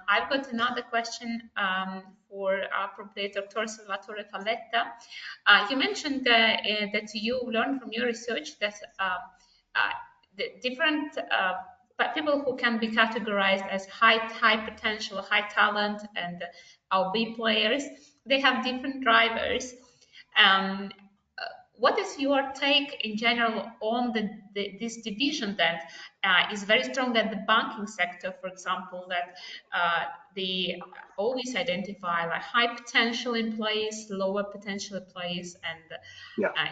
B: I've got another question for probably Dr. Salvatore Falletta. You mentioned that you learned from your research that the different people who can be categorized as high potential, high talent, and our B players, they have different drivers. What is your take in general on this division that is very strong at the banking sector, for example, that they always identify like high potential employees, lower potential employees, and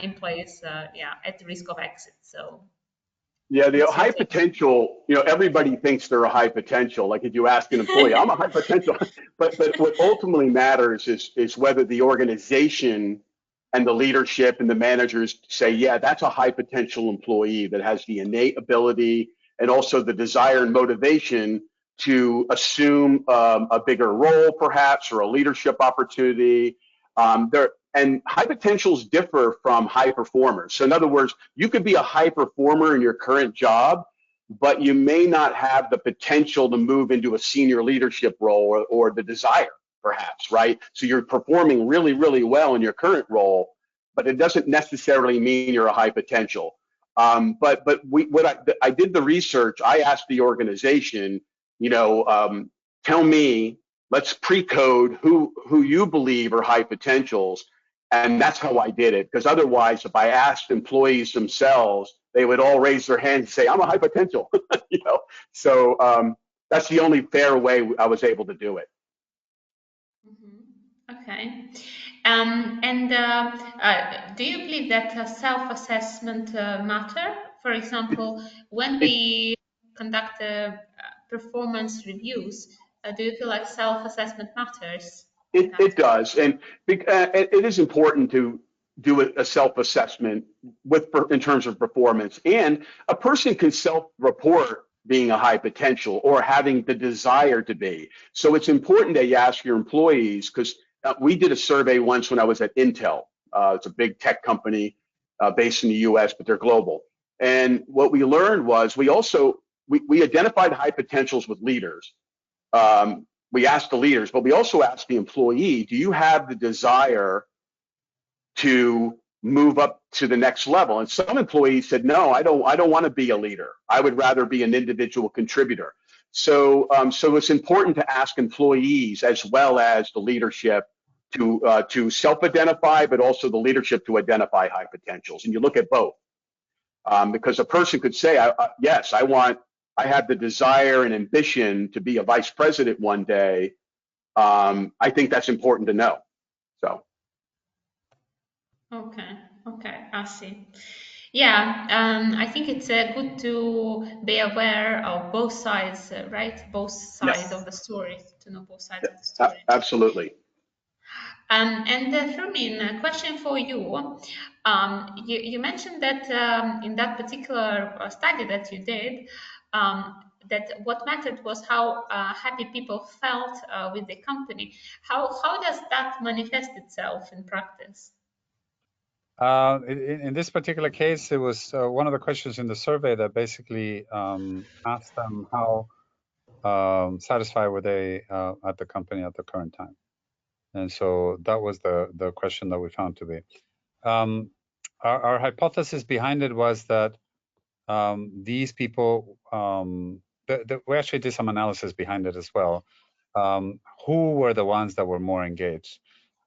B: employees at the risk of exit. So.
D: Yeah, the
B: What's your
D: high
B: take?
D: potential, everybody thinks they're a high potential. Like if you ask an employee, I'm a high potential. But what ultimately matters is whether the organization and the leadership and the managers say, yeah, that's a high potential employee that has the innate ability and also the desire and motivation to assume a bigger role, perhaps, or a leadership opportunity. And high potentials differ from high performers. So in other words, you could be a high performer in your current job, but you may not have the potential to move into a senior leadership role or the desire, perhaps, right? So you're performing really, really well in your current role, but it doesn't necessarily mean you're a high potential. But I did the research. I asked the organization, tell me, let's pre-code who you believe are high potentials. And that's how I did it. Because otherwise, if I asked employees themselves, they would all raise their hands and say, I'm a high potential. So that's the only fair way I was able to do it.
B: Okay. Do you believe that self-assessment matter? For example, when we conduct performance reviews, do you feel like self-assessment matters?
D: It does, and it is important to do a self-assessment in terms of performance. And a person can self-report being a high potential or having the desire to be. So it's important that you ask your employees, because we did a survey once when I was at Intel. It's a big tech company based in the U.S., but they're global. And what we learned was we identified high potentials with leaders. We asked the leaders, but we also asked the employee, do you have the desire to move up to the next level? And some employees said, no, I don't want to be a leader. I would rather be an individual contributor. So it's important to ask employees as well as the leadership to self-identify, but also the leadership to identify high potentials. And you look at both. Because a person could say, yes, I have the desire and ambition to be a vice president one day. I think that's important to know. So.
B: Okay, I see. Yeah, I think it's good to be aware of both sides, right? Both sides of the story, to know both sides of the story.
D: Absolutely.
B: Fermin, a question for you. You mentioned that in that particular study that you did, that what mattered was how happy people felt with the company. How does that manifest itself in practice?
C: In this particular case, it was one of the questions in the survey that basically asked them how satisfied were they at the company at the current time. And so that was the question that we found to be. Our hypothesis behind it was that these people, we actually did some analysis behind it as well. Who were the ones that were more engaged?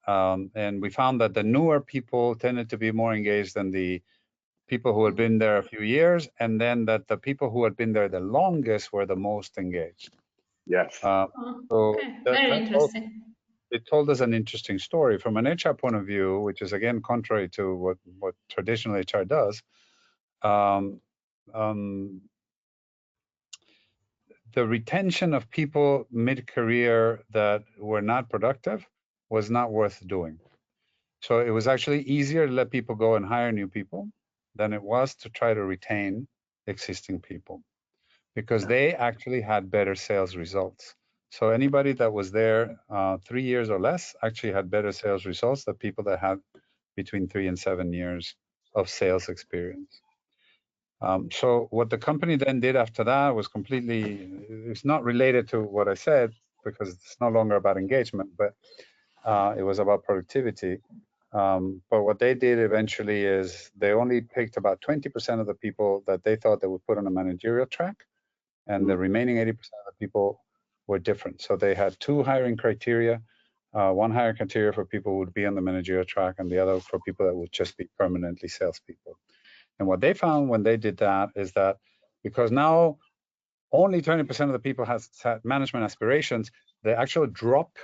C: And we found that the newer people tended to be more engaged than the people who had been there a few years, and then that the people who had been there the longest were the most engaged.
D: Yes.
B: Okay, very interesting.
C: It told us an interesting story from an HR point of view, which is again contrary to what traditional HR does. The retention of people mid-career that were not productive was not worth doing. So it was actually easier to let people go and hire new people than it was to try to retain existing people, because they actually had better sales results. So anybody that was there 3 years or less actually had better sales results than people that had between 3 and 7 years of sales experience. So what the company then did after that was it's not related to what I said, because it's no longer about engagement, but it was about productivity. But what they did eventually is they only picked about 20% of the people that they thought they would put on a managerial track, and the remaining 80% of the people were different. So they had two hiring criteria. One hiring criteria for people who would be on the managerial track, and the other for people that would just be permanently salespeople. And what they found when they did that is that because now only 20% of the people had management aspirations, the actual drop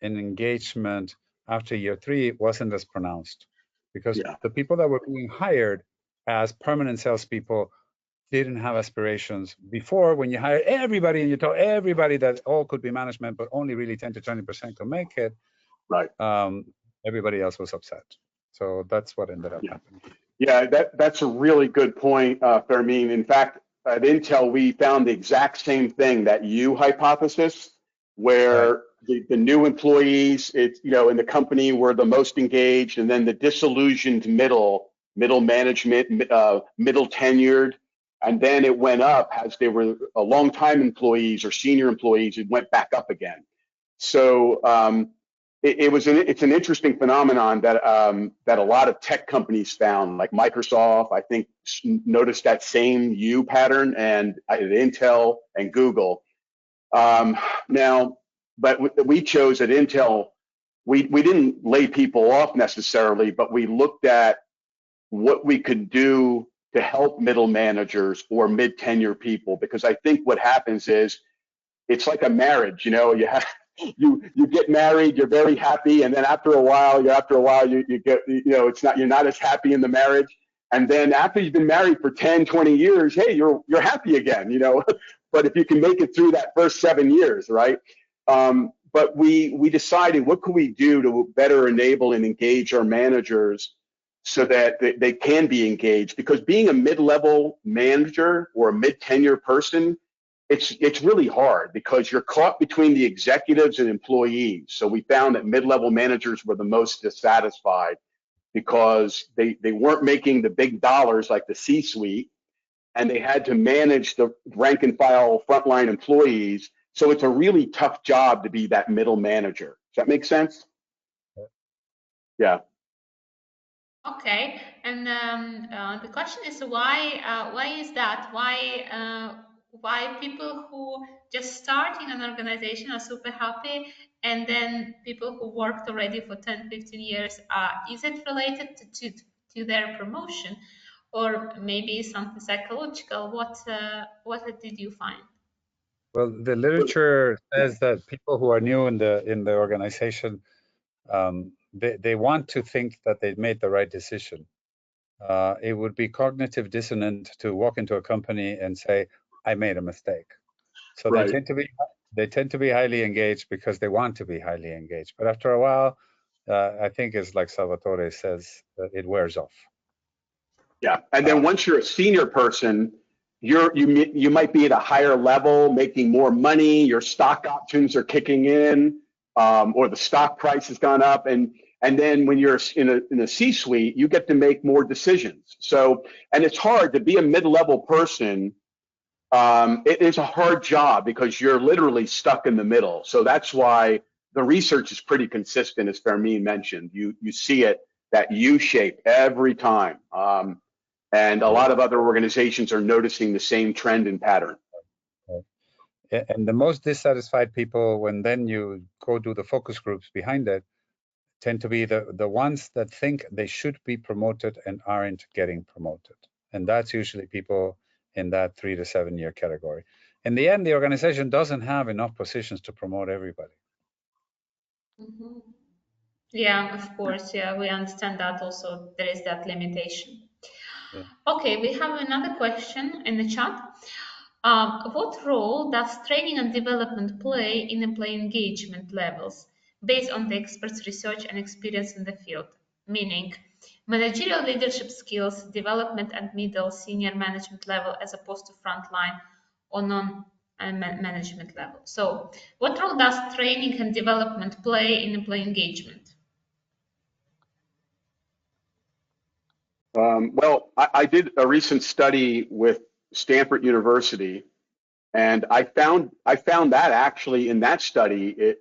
C: in engagement after year 3 wasn't as pronounced, because the people that were being hired as permanent salespeople didn't have aspirations. Before, when you hire everybody and you tell everybody that all could be management, but only really 10 to 20% could make it,
D: Right.
C: everybody else was upset. So that's what ended up happening.
D: Yeah, that's a really good point, Fermin. In fact, at Intel, we found the exact same thing, that U hypothesis, where the new employees, in the company were the most engaged, and then the disillusioned middle management, middle tenured, and then it went up as they were a long-time employees or senior employees. It went back up again. So it's an interesting phenomenon that that a lot of tech companies found, like Microsoft, I think, noticed that same U pattern, and at Intel and Google. Now, but we chose at Intel, we didn't lay people off necessarily, but we looked at what we could do to help middle managers or mid-tenure people, because I think what happens is it's like a marriage. You get married, you're very happy, and then after a while you get, you're not as happy in the marriage, and then after you've been married for 10, 20 years, hey, you're happy again, But if you can make it through that first 7 years, right? But we decided, what could we do to better enable and engage our managers so that they can be engaged? Because being a mid-level manager or a mid-tenure person, it's really hard, because you're caught between the executives and employees. So we found that mid-level managers were the most dissatisfied, because they weren't making the big dollars like the C-suite, and they had to manage the rank and file frontline employees. So it's a really tough job to be that middle manager. Does that make sense? Yeah.
B: Okay, and the question is why is that? Why people who just start in an organization are super happy, and then people who worked already for 10, 15 years, is it related to their promotion, or maybe something psychological? What did you find?
C: Well, the literature says that people who are new in the organization, they want to think that they've made the right decision. It would be cognitive dissonant to walk into a company and say, I made a mistake. So
D: Right.
C: they tend to be highly engaged because they want to be highly engaged. But after a while, I think it's like Salvatore says, it wears off.
D: Yeah, and then once you're a senior person, you might be at a higher level, making more money. Your stock options are kicking in, or the stock price has gone up, and then when you're in a C-suite, you get to make more decisions. So, and it's hard to be a mid-level person. It is a hard job because you're literally stuck in the middle. So that's why the research is pretty consistent, as Fermin mentioned. You see it, that U shape every time. And a lot of other organizations are noticing the same trend and pattern.
C: And the most dissatisfied people, when then you go do the focus groups behind it, tend to be the ones that think they should be promoted and aren't getting promoted. And that's usually people in that 3 to 7 year category. In the end, the organization doesn't have enough positions to promote everybody.
B: Mm-hmm. Yeah, of course. Yeah, we understand that also. There is that limitation.
C: Yeah.
B: Okay, we have another question in the chat. What role does training and development play in employee engagement levels based on the experts' research and experience in the field? Meaning, managerial leadership skills, development at middle, senior management level, as opposed to frontline or non-management level. So, what role does training and development play in employee engagement?
D: Well, I did a recent study with Stanford University, and I found that actually in that study,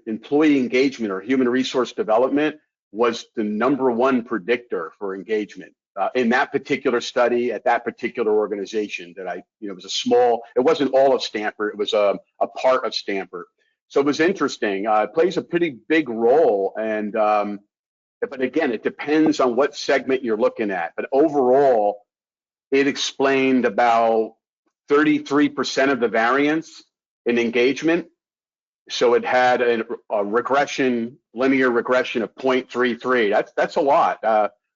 D: employee engagement or human resource development was the #1 predictor for engagement in that particular study at that particular organization. That it was a small. It wasn't all of Stanford. It was a part of Stanford. So it was interesting. It plays a pretty big role, and but again, it depends on what segment you're looking at. But overall, it explained about 33% of the variance in engagement. So it had a regression, linear regression of 0.33. That's a lot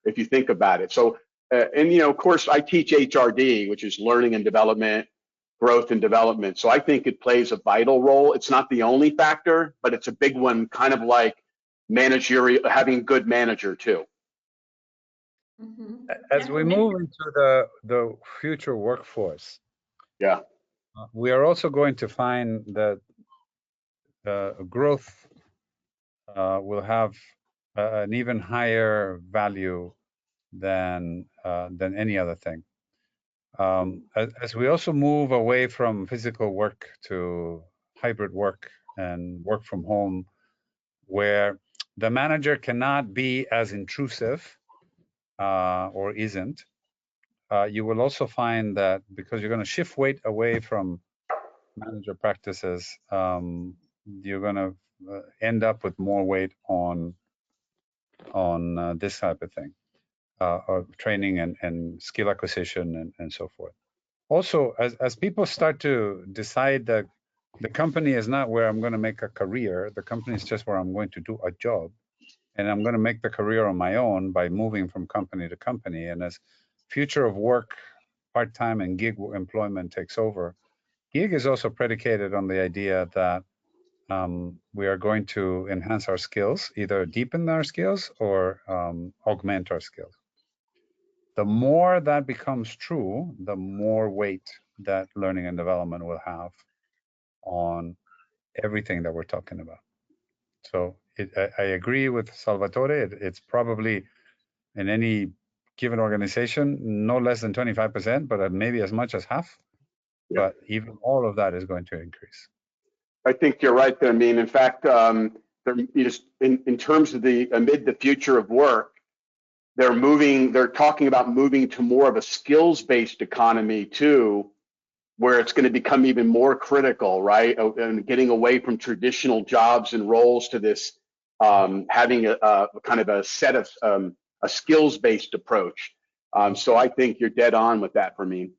D: if you think about it. So and you know, of course, I teach HRD, which is learning and development, growth and development. So I think it plays a vital role. It's not the only factor, but it's a big one, kind of like managerial, having a good manager too.
C: As we move into the future workforce,
D: yeah,
C: we are also going to find that growth will have an even higher value than any other thing. As we also move away from physical work to hybrid work and work from home, where the manager cannot be as intrusive or isn't, you will also find that because you're going to shift weight away from manager practices, you're going to end up with more weight on this type of thing, or training and skill acquisition and so forth. Also, as people start to decide that the company is not where I'm going to make a career, the company is just where I'm going to do a job, and I'm going to make the career on my own by moving from company to company. And as future of work, part-time and gig employment takes over, gig is also predicated on the idea that we are going to enhance our skills, either deepen our skills or augment our skills. The more that becomes true, the more weight that learning and development will have on everything that we're talking about. So I agree with Salvatore. It's probably in any given organization, no less than 25%, but maybe as much as half. Yeah. But even all of that is going to increase.
D: I think you're right there. I mean, in fact, in terms of amid the future of work, they're talking about moving to more of a skills-based economy too, where it's going to become even more critical, right? And getting away from traditional jobs and roles to this, having a kind of a set of a skills-based approach. So I think you're dead on with that, Fermin.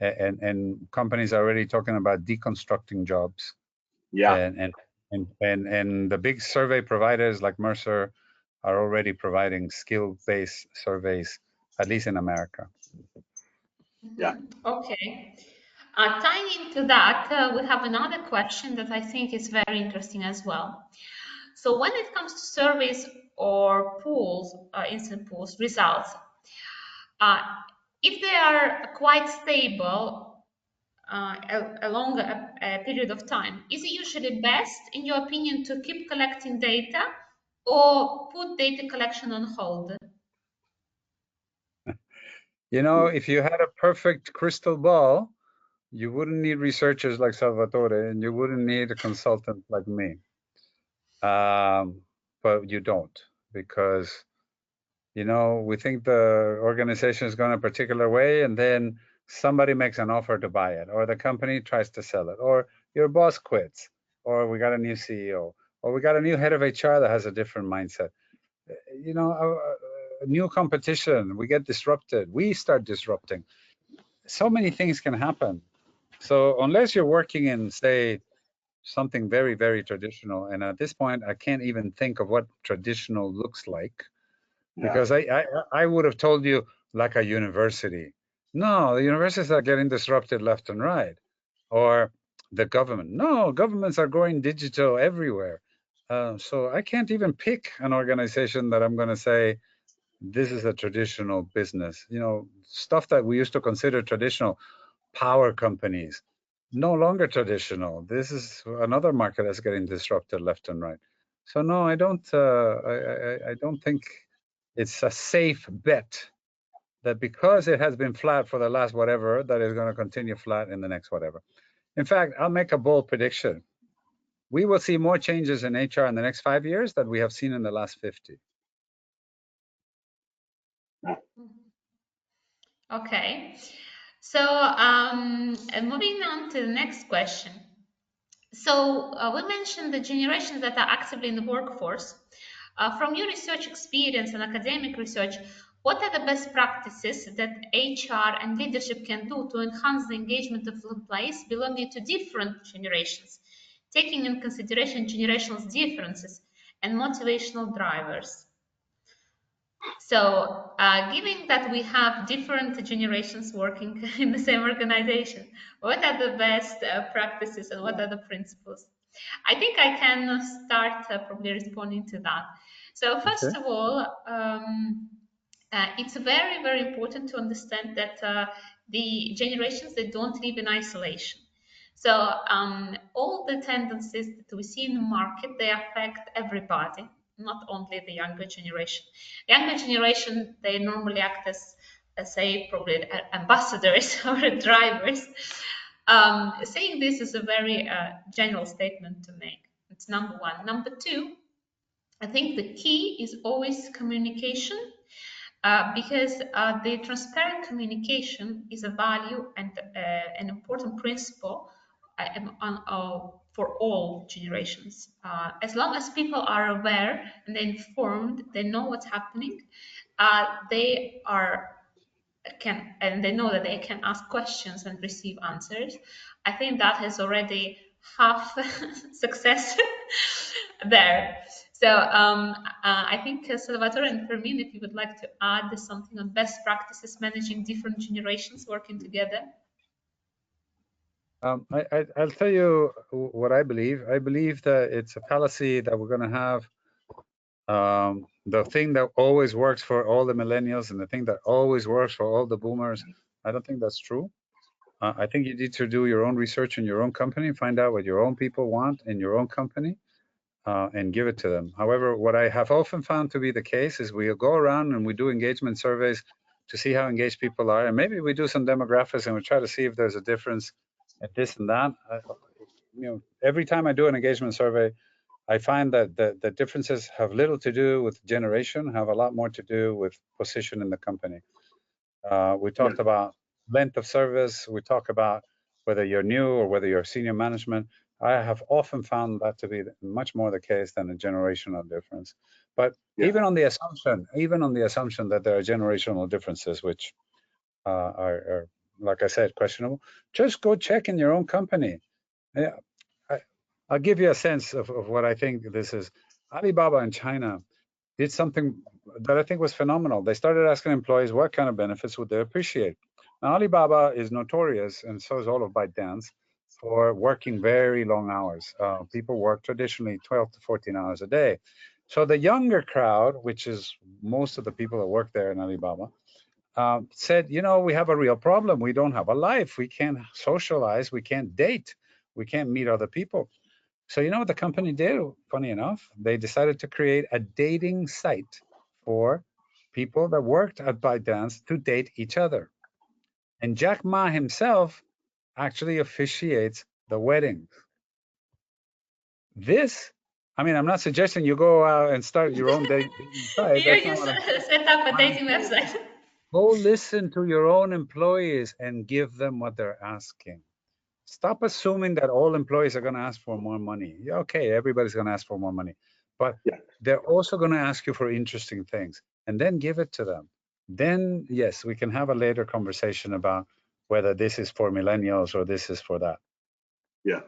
C: And companies are already talking about deconstructing jobs.
D: Yeah.
C: And the big survey providers like Mercer are already providing skill-based surveys, at least in America.
D: Yeah.
B: Okay. Tying into that, we have another question that I think is very interesting as well. So when it comes to surveys or polls, instant polls results, if they are quite stable along a period of time, is it usually best, in your opinion, to keep collecting data or put data collection on hold?
C: You know, if you had a perfect crystal ball, you wouldn't need researchers like Salvatore, and you wouldn't need a consultant like me. But you don't, because, you know, we think the organization is going a particular way, and then somebody makes an offer to buy it, or the company tries to sell it, or your boss quits, or we got a new CEO, or we got a new head of HR that has a different mindset. You know, new competition, we get disrupted, we start disrupting. So many things can happen. So unless you're working in, say, something very, very traditional, and at this point, I can't even think of what traditional looks like, because I would have told you like a university. No, the universities are getting disrupted left and right. Or the government. No, governments are going digital everywhere. So I can't even pick an organization that I'm going to say, this is a traditional business. You know, stuff that we used to consider traditional, power companies, no longer traditional. This is another market that's getting disrupted left and right. So no, I don't. I don't think it's a safe bet that because it has been flat for the last whatever, that is going to continue flat in the next whatever. In fact, I'll make a bold prediction. We will see more changes in HR in the next 5 years than we have seen in the last 50.
B: Okay. So moving on to the next question. So we mentioned the generations that are actively in the workforce. From your research experience and academic research, what are the best practices that HR and leadership can do to enhance the engagement of employees belonging to different generations, taking in consideration generational differences and motivational drivers? So given that we have different generations working in the same organization, what are the best practices and what are the principles? I think I can start probably responding to that. So
C: Okay.
B: first of all, it's very, very important to understand that the generations, they don't live in isolation. So all the tendencies that we see in the market, they affect everybody, not only the younger generation. The younger generation, they normally act as say, probably ambassadors or drivers. Saying this is a very general statement to make. It's number one. Number two, I think the key is always communication, because the transparent communication is a value and an important principle for all generations. As long as people are aware and informed, they know what's happening, they know that they can ask questions and receive answers. I think that has already half success there. So I think Salvatore and Fermin, if you would like to add something on best practices managing different generations working together.
C: I'll tell you what I believe. I believe that it's a fallacy that we're going to have the thing that always works for all the millennials and the thing that always works for all the boomers. I don't think that's true. I think you need to do your own research in your own company, find out what your own people want in your own company, and give it to them. However, what I have often found to be the case is we go around and we do engagement surveys to see how engaged people are, and maybe we do some demographics and we try to see if there's a difference at this and that. Every time I do an engagement survey, I find that the differences have little to do with generation, have a lot more to do with position in the company. We talked about length of service. We talk about whether you're new or whether you're senior management. I have often found that to be much more the case than a generational difference. But even on the assumption that there are generational differences, which are, like I said, questionable, just go check in your own company. Yeah, I'll give you a sense of what I think this is. Alibaba in China did something that I think was phenomenal. They started asking employees what kind of benefits would they appreciate. Now, Alibaba is notorious, and so is all of ByteDance, for working very long hours. People work traditionally 12 to 14 hours a day. So the younger crowd, which is most of the people that work there in Alibaba, said, we have a real problem. We don't have a life. We can't socialize. We can't date. We can't meet other people. So you know what the company did? Funny enough, they decided to create a dating site for people that worked at ByteDance to date each other. And Jack Ma himself actually officiates the wedding. I'm not suggesting you go out and start your own dating site. That's not what I'm saying.
B: Set up a dating website.
C: Go listen to your own employees and give them what they're asking. Stop assuming that all employees are going to ask for more money. Yeah, okay, everybody's going to ask for more money, but they're also going to ask you for interesting things, and then give it to them. Then, yes, we can have a later conversation about whether this is for millennials or this is for that.
D: Yeah,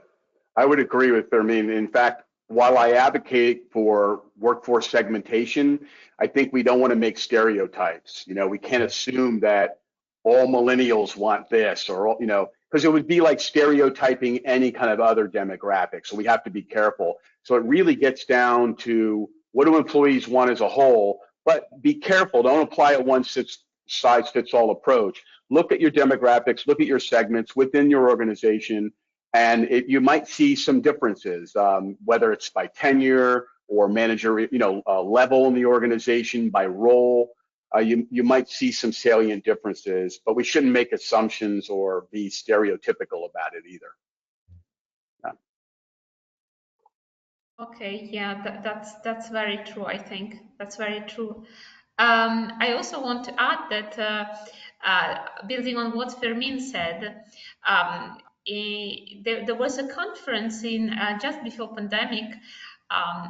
D: I would agree with Fermin. In fact, while I advocate for workforce segmentation, I think we don't want to make stereotypes. We can't assume that all millennials want this, or because it would be like stereotyping any kind of other demographic. So we have to be careful. So it really gets down to what do employees want as a whole, but be careful. Don't apply a one-size-fits-all approach. Look at your demographics, look at your segments within your organization, and you might see some differences, whether it's by tenure or manager, level in the organization, by role. You might see some salient differences, but we shouldn't make assumptions or be stereotypical about it either.
B: Okay, yeah, that's very true. I think that's very true. I also want to add that building on what Fermin said, there was a conference in just before pandemic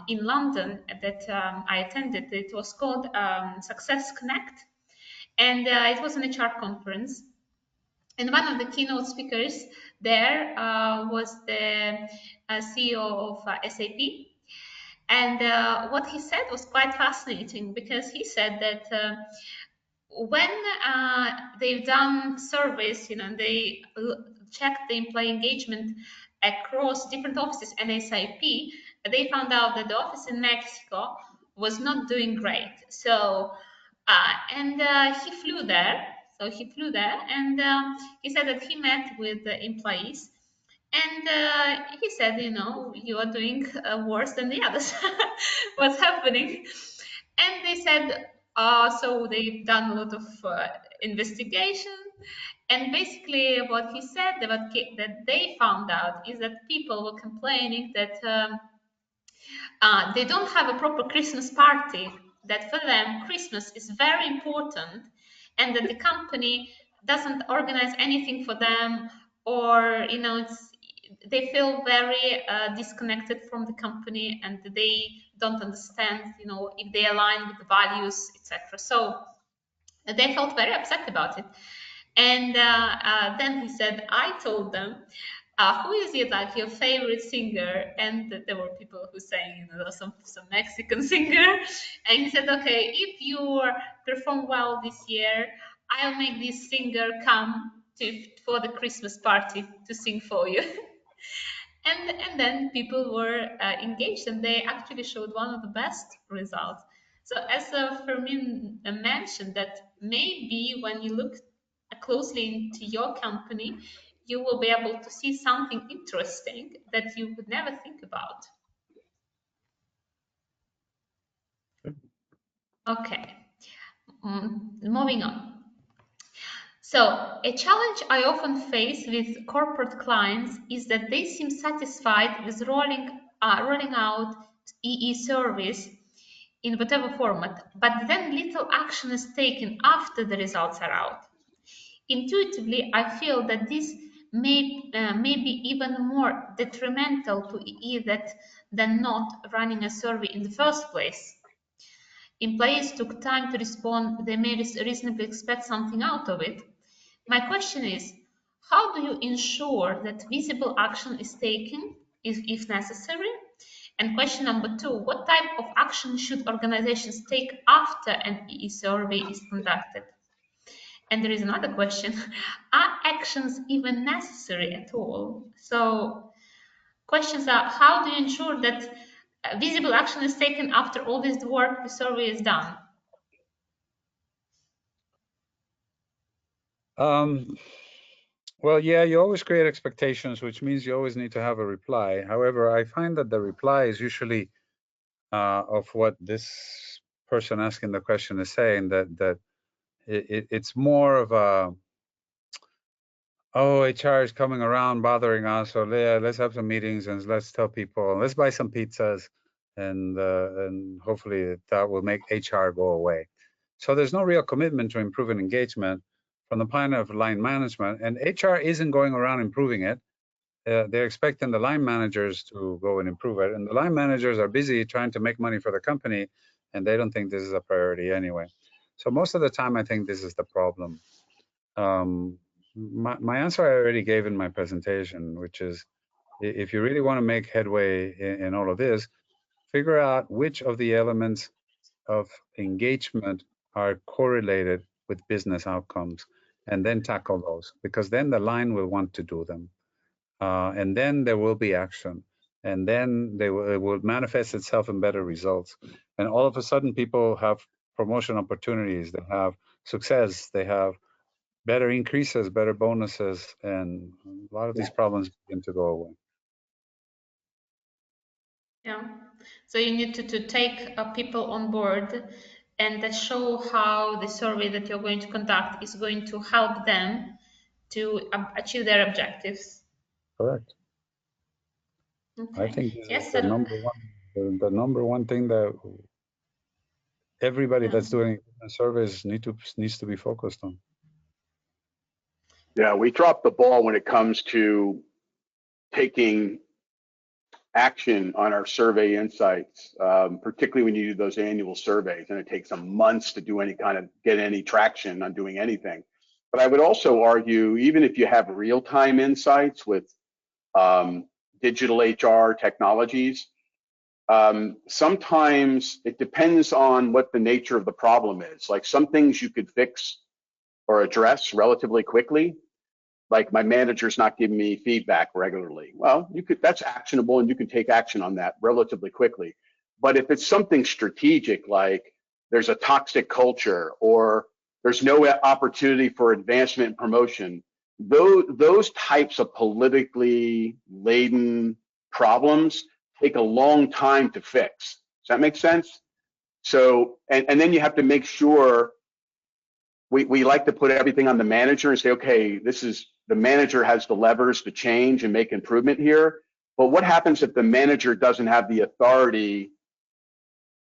B: in London that I attended. It was called Success Connect, and it was an HR conference. And one of the keynote speakers there was the CEO of SAP. And what he said was quite fascinating, because he said that when they've done surveys, they checked the employee engagement across different offices and SIP, they found out that the office in Mexico was not doing great. So, and he flew there. So he flew there, and he said that he met with the employees, and he said, you are doing worse than the others. What's happening? And they said, so they've done a lot of investigation. And basically what he said, that they found out, is that people were complaining that they don't have a proper Christmas party, that for them Christmas is very important, and that the company doesn't organize anything for them, or they feel very disconnected from the company, and they don't understand if they align with the values, etc. So they felt very upset about it. And then he said, I told them, who is like your favorite singer? And there were people who sang, some Mexican singer. And he said, okay, if you perform well this year, I'll make this singer come for the Christmas party to sing for you. And then people were engaged, and they actually showed one of the best results. So as Fermin mentioned, that maybe when you look closely into your company, you will be able to see something interesting that you would never think about. Okay, moving on. So a challenge I often face with corporate clients is that they seem satisfied with rolling out EE service in whatever format, but then little action is taken after the results are out. Intuitively, I feel that this may be even more detrimental to EE than not running a survey in the first place. Employees took time to respond, they may reasonably expect something out of it. My question is, how do you ensure that visible action is taken if necessary? And question number 2, what type of action should organizations take after an EE survey is conducted? And there is another question, are actions even necessary at all? So questions are, how do you ensure that visible action is taken after all this work, the survey is done?
C: Well, yeah, you always create expectations, which means you always need to have a reply. However, I find that the reply is usually of what this person asking the question is saying, that it's more of a, oh, HR is coming around bothering us, or yeah, let's have some meetings and let's tell people, let's buy some pizzas, and hopefully that will make HR go away. So there's no real commitment to improving engagement from the point of line management, and HR isn't going around improving it. They're expecting the line managers to go and improve it, and the line managers are busy trying to make money for the company, and they don't think this is a priority anyway. So most of the time, I think this is the problem. My answer I already gave in my presentation, which is, if you really want to make headway in all of this, figure out which of the elements of engagement are correlated with business outcomes, and then tackle those, because then the line will want to do them. And then there will be action, and then it will manifest itself in better results. And all of a sudden, people have promotion opportunities, they have success, they have better increases, better bonuses, and a lot of these problems begin to go away.
B: Yeah, so you need to take people on board and that show how the survey that you're going to conduct is going to help them to achieve their objectives.
C: Correct.
B: Okay.
C: I think this
B: yes,
C: is the number one thing that everybody that's doing surveys needs to be focused on.
D: Yeah, we dropped the ball when it comes to taking action on our survey insights, particularly when you do those annual surveys, and it takes some months to do get any traction on doing anything. But I would also argue, even if you have real-time insights with digital HR technologies, sometimes it depends on what the nature of the problem is. Like some things you could fix or address relatively quickly. Like my manager's not giving me feedback regularly. Well, that's actionable and you can take action on that relatively quickly. But if it's something strategic, like there's a toxic culture or there's no opportunity for advancement and promotion, those types of politically laden problems take a long time to fix. Does that make sense? So, and then you have to make sure we like to put everything on the manager and say, okay, the manager has the levers to change and make improvement here. But what happens if the manager doesn't have the authority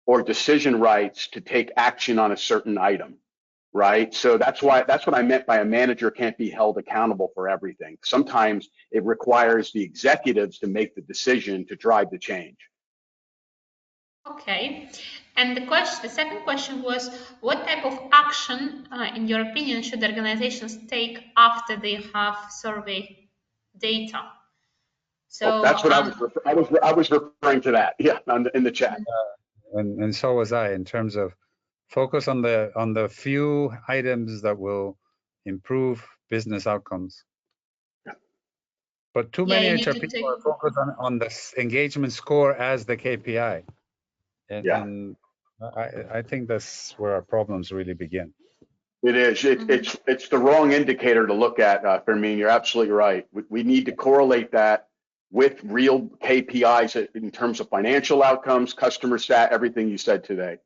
D: or decision rights to take action on a certain item, right? So that's what I meant by a manager can't be held accountable for everything. Sometimes it requires the executives to make the decision to drive the change.
B: Okay, and the second question was, what type of action, in your opinion, should organizations take after they have survey data? So
D: that's what I was referring to that, yeah, in the chat.
C: And so was I, in terms of focus on the few items that will improve business outcomes. But too many HR people are focused on the engagement score as the KPI. And I think that's where our problems really begin.
D: It is. It's the wrong indicator to look at, Fermin. You're absolutely right. We need to correlate that with real KPIs in terms of financial outcomes, customer stat, everything you said today.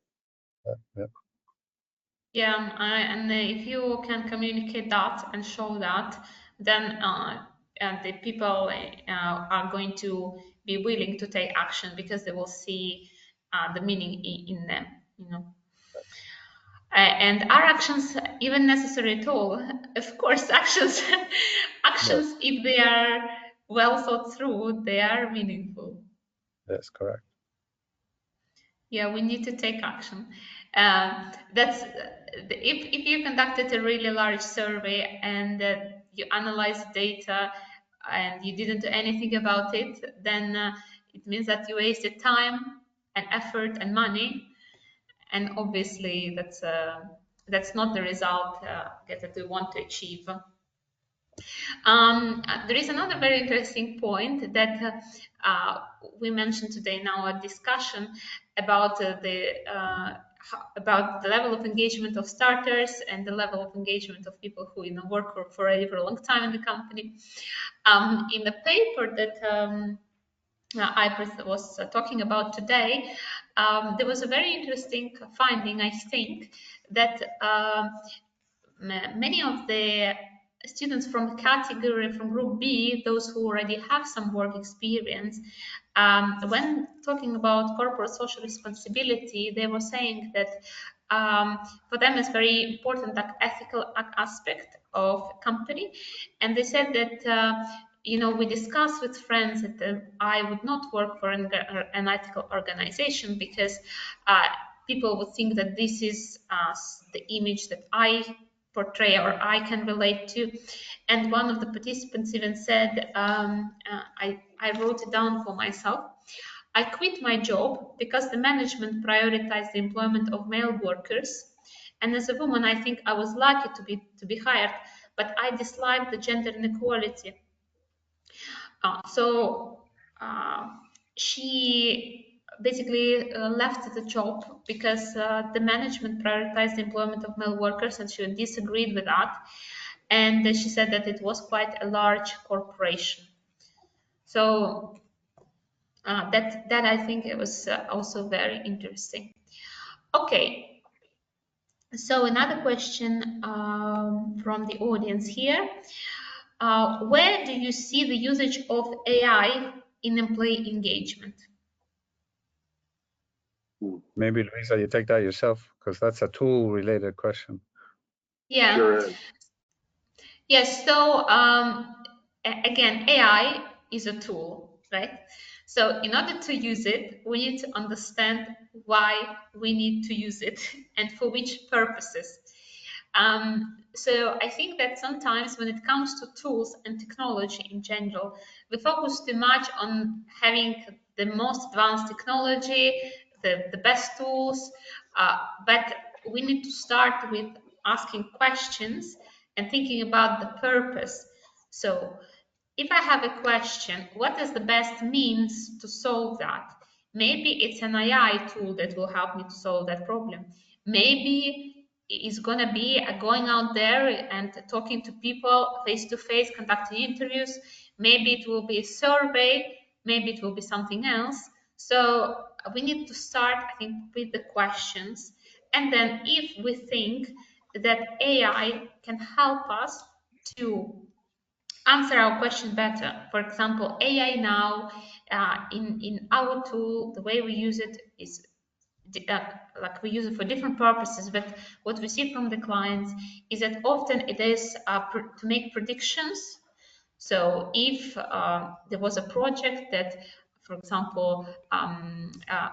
B: Yeah, and if you can communicate that and show that, then the people are going to be willing to take action because they will see the meaning in them, you know. And are actions even necessary at all? Of course, actions, if they are well thought through, they are meaningful.
C: That's correct.
B: Yeah, we need to take action. That's if you conducted a really large survey and you analyzed data and you didn't do anything about it, then it means that you wasted time and effort and money, and obviously that's not the result that we want to achieve. There is another very interesting point that we mentioned today in our discussion about the level of engagement of starters and the level of engagement of people who work for a very long time in the company. In the paper that I was talking about today, there was a very interesting finding, I think, that many of the students from category, from group B, those who already have some work experience, when talking about corporate social responsibility, they were saying that for them it's very important that ethical aspect of company, and they said that we discussed with friends that I would not work for an ethical organization because people would think that this is the image that I portray or I can relate to. And one of the participants even said, I wrote it down for myself. I quit my job because the management prioritized the employment of male workers. And as a woman, I think I was lucky to be hired, but I disliked the gender inequality. So she basically left the job because the management prioritized the employment of male workers, and she disagreed with that. And she said that it was quite a large corporation. So that I think it was also very interesting. Okay. So another question from the audience here. Where do you see the usage of AI in employee engagement?
C: Maybe, Luiza, you take that yourself, because that's a tool-related question.
B: Yeah.
D: Sure.
B: Yes, so again, AI is a tool, right? So in order to use it, we need to understand why we need to use it and for which purposes. So I think that sometimes when it comes to tools and technology in general, we focus too much on having the most advanced technology, the best tools, but we need to start with asking questions and thinking about the purpose. So if I have a question, what is the best means to solve that? Maybe it's an AI tool that will help me to solve that problem. Maybe it's going to be going out there and talking to people face to face, conducting interviews. Maybe it will be a survey. Maybe it will be something else. So we need to start, I think, with the questions. And then if we think that AI can help us to answer our question better. For example, AI now in our tool, the way we use it is like we use it for different purposes, but what we see from the clients is that often it is to make predictions. So if there was a project that, for example,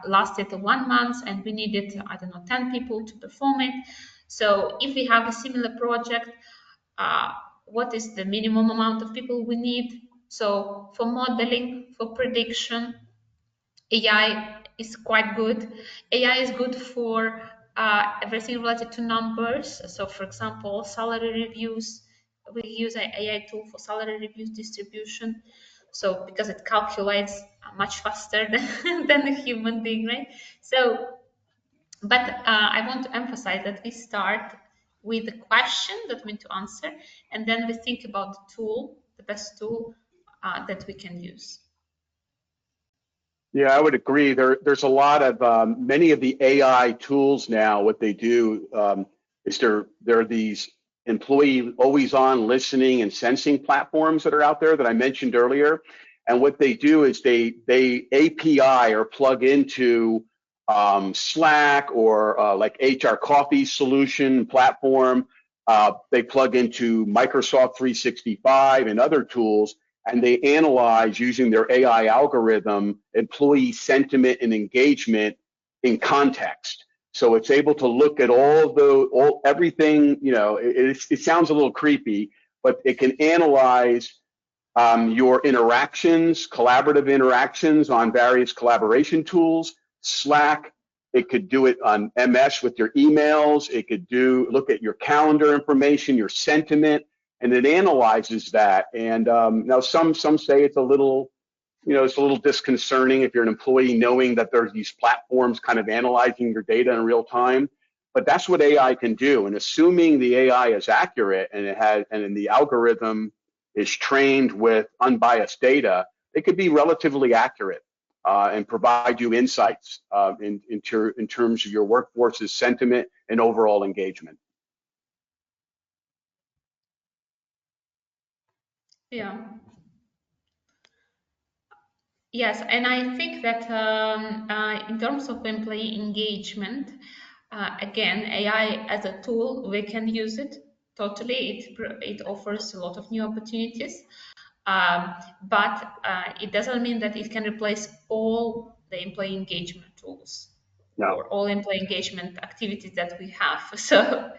B: lasted 1 month and we needed, I don't know, 10 people to perform it. So if we have a similar project, what is the minimum amount of people we need? So for modeling, for prediction, AI is quite good. AI is good for everything related to numbers. So for example, salary reviews, we use an AI tool for salary reviews distribution. So because it calculates much faster than a human being, right? So, but I want to emphasize that we start with the question that we need to answer, and then we think about the tool, the best tool that we can use.
D: Yeah, I would agree. There's a lot of many of the AI tools now. What they do is there are these employee always-on listening and sensing platforms that are out there that I mentioned earlier. And what they do is they API or plug into Slack or like HRCOFFEE solution platform. They plug into Microsoft 365 and other tools, and they analyze using their AI algorithm employee sentiment and engagement in context. So it's able to look at everything. You know, it sounds a little creepy, but it can analyze your interactions, collaborative interactions on various collaboration tools. Slack, it could do it on MS with your emails. It could look at your calendar information, your sentiment, and it analyzes that. And now some say it's a little, it's a little disconcerting if you're an employee knowing that there's these platforms kind of analyzing your data in real time. But that's what AI can do. And assuming the AI is accurate and the algorithm is trained with unbiased data, it could be relatively accurate and provide you insights in terms of your workforce's sentiment and overall engagement.
B: Yeah. Yes, and I think that in terms of employee engagement, again, AI as a tool, we can use it totally. It offers a lot of new opportunities, but it doesn't mean that it can replace all the employee engagement tools or all employee engagement activities that we have. So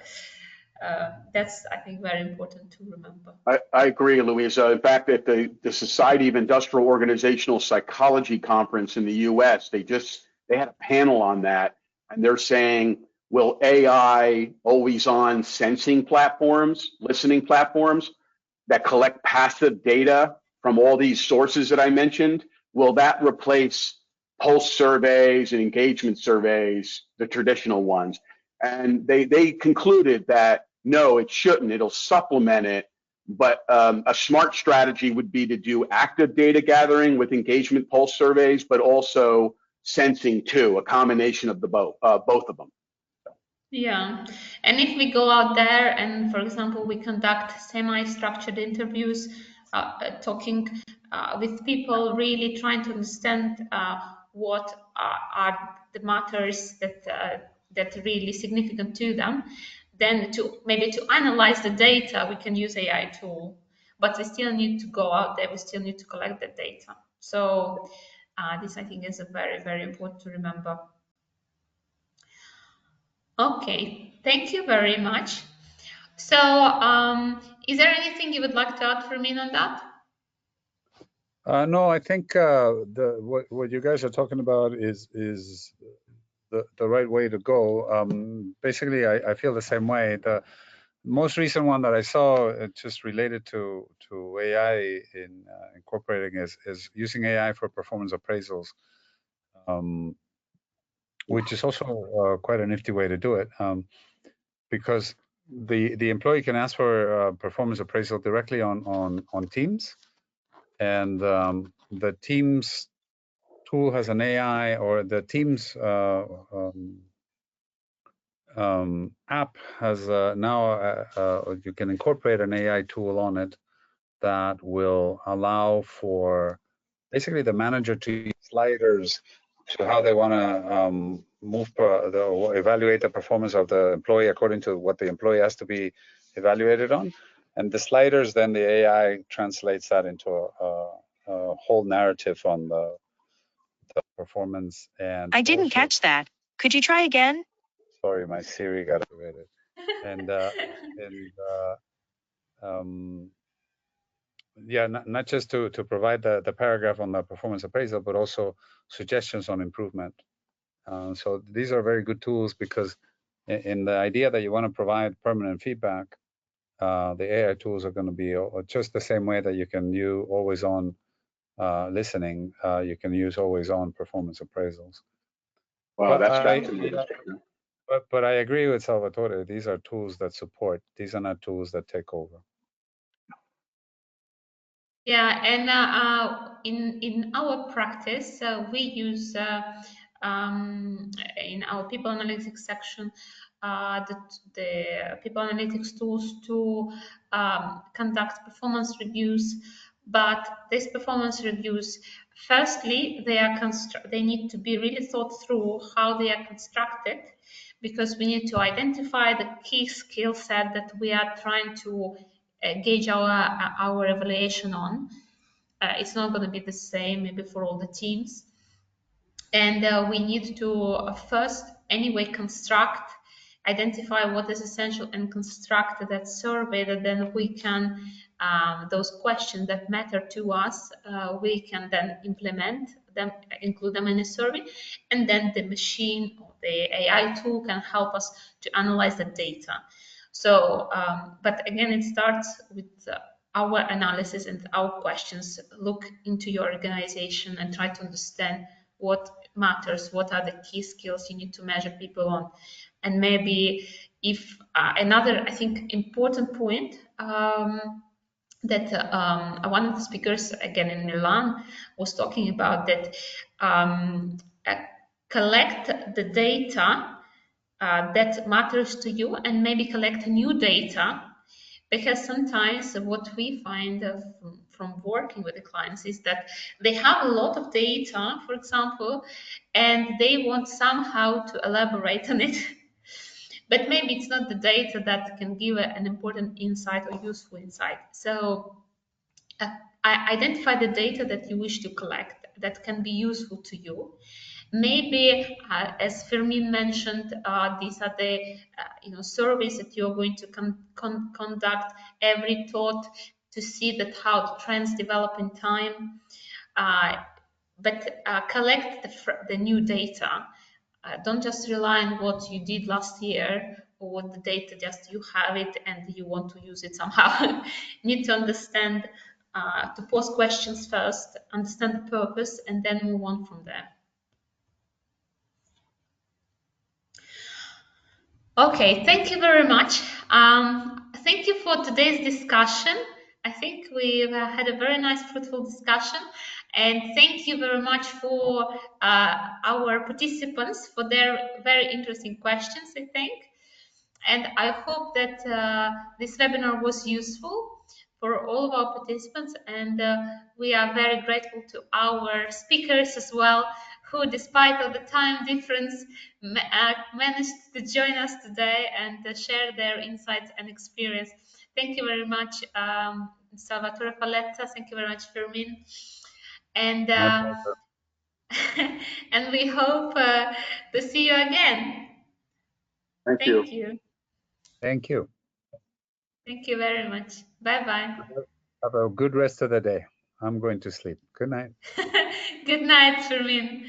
B: that's, I think, very important to remember.
D: I agree, Luiza. In fact, at the Society of Industrial Organizational Psychology conference in the US, they had a panel on that, and they're saying, will AI always-on sensing platforms, listening platforms that collect passive data from all these sources that I mentioned, will that replace pulse surveys and engagement surveys, the traditional ones? And they concluded that no, it shouldn't. It'll supplement it. But a smart strategy would be to do active data gathering with engagement pulse surveys, but also sensing too, a combination of both of them.
B: Yeah, and if we go out there and, for example, we conduct semi-structured interviews, talking with people, really trying to understand what are the matters that are really significant to them, then maybe to analyze the data, we can use AI tool, but we still need to go out there, we still need to collect the data. So this, I think, is very, very important to remember. Okay, thank you very much. So is there anything you would like to add, Fermin, on that?
C: No, I think what you guys are talking about is the right way to go. Basically, I feel the same way. The most recent one that I saw, just related to AI in incorporating is using AI for performance appraisals, which is also quite a nifty way to do it, because the employee can ask for performance appraisal directly on Teams, and the Teams tool has an AI, or the Teams app has now you can incorporate an AI tool on it that will allow for basically the manager to use sliders to how they want to evaluate the performance of the employee according to what the employee has to be evaluated on. And the sliders, then the AI translates that into a whole narrative on the performance. And
E: I didn't catch that. Could you try again?
C: Sorry, my Siri got activated. And yeah, not just to provide the paragraph on the performance appraisal, but also suggestions on improvement. So these are very good tools, because in the idea that you want to provide permanent feedback, the AI tools are going to be just the same way that you can use always on listening. You can use always on performance appraisals.
D: Wow, that's fascinating.
C: But I agree with Salvatore. These are tools that support. These are not tools that take over.
B: Yeah, and in our practice, we use in our people analytics section the people analytics tools to conduct performance reviews. But these performance reviews, firstly, they need to be really thought through how they are constructed, because we need to identify the key skill set that we are trying to gauge our evaluation on. It's not going to be the same maybe for all the teams. And we need to first anyway identify what is essential and construct that survey that then we can, those questions that matter to us, we can then implement them, include them in a survey, and then the machine or the AI tool can help us to analyze the data. So, but again, it starts with our analysis and our questions. Look into your organization and try to understand what matters, what are the key skills you need to measure people on. And maybe if another, I think, important point that one of the speakers, again in Milan, was talking about, that collect the data that matters to you and maybe collect new data, because sometimes what we find from working with the clients is that they have a lot of data, for example, and they want somehow to elaborate on it. But maybe it's not the data that can give an important insight or useful insight. So identify the data that you wish to collect that can be useful to you. Maybe, as Fermin mentioned, these are the surveys that you're going to conduct every thought to see that how the trends develop in time. But collect the new data. Don't just rely on what you did last year or what the data, just you have it and you want to use it somehow. You need to understand, to pose questions first, understand the purpose, and then move on from there. Okay, thank you very much. Thank you for today's discussion. I think we've had a very nice, fruitful discussion. And thank you very much for our participants for their very interesting questions, I think. And I hope that this webinar was useful for all of our participants. And we are very grateful to our speakers as well, who, despite of the time difference, managed to join us today and share their insights and experience. Thank you very much, Salvatore Falletta. Thank you very much, Fermin. And and we hope to see you again.
D: Thank you.
C: Thank you.
B: Thank you very much. Bye-bye.
C: Have a good rest of the day. I'm going to sleep. Good night.
B: Good night, Fermin.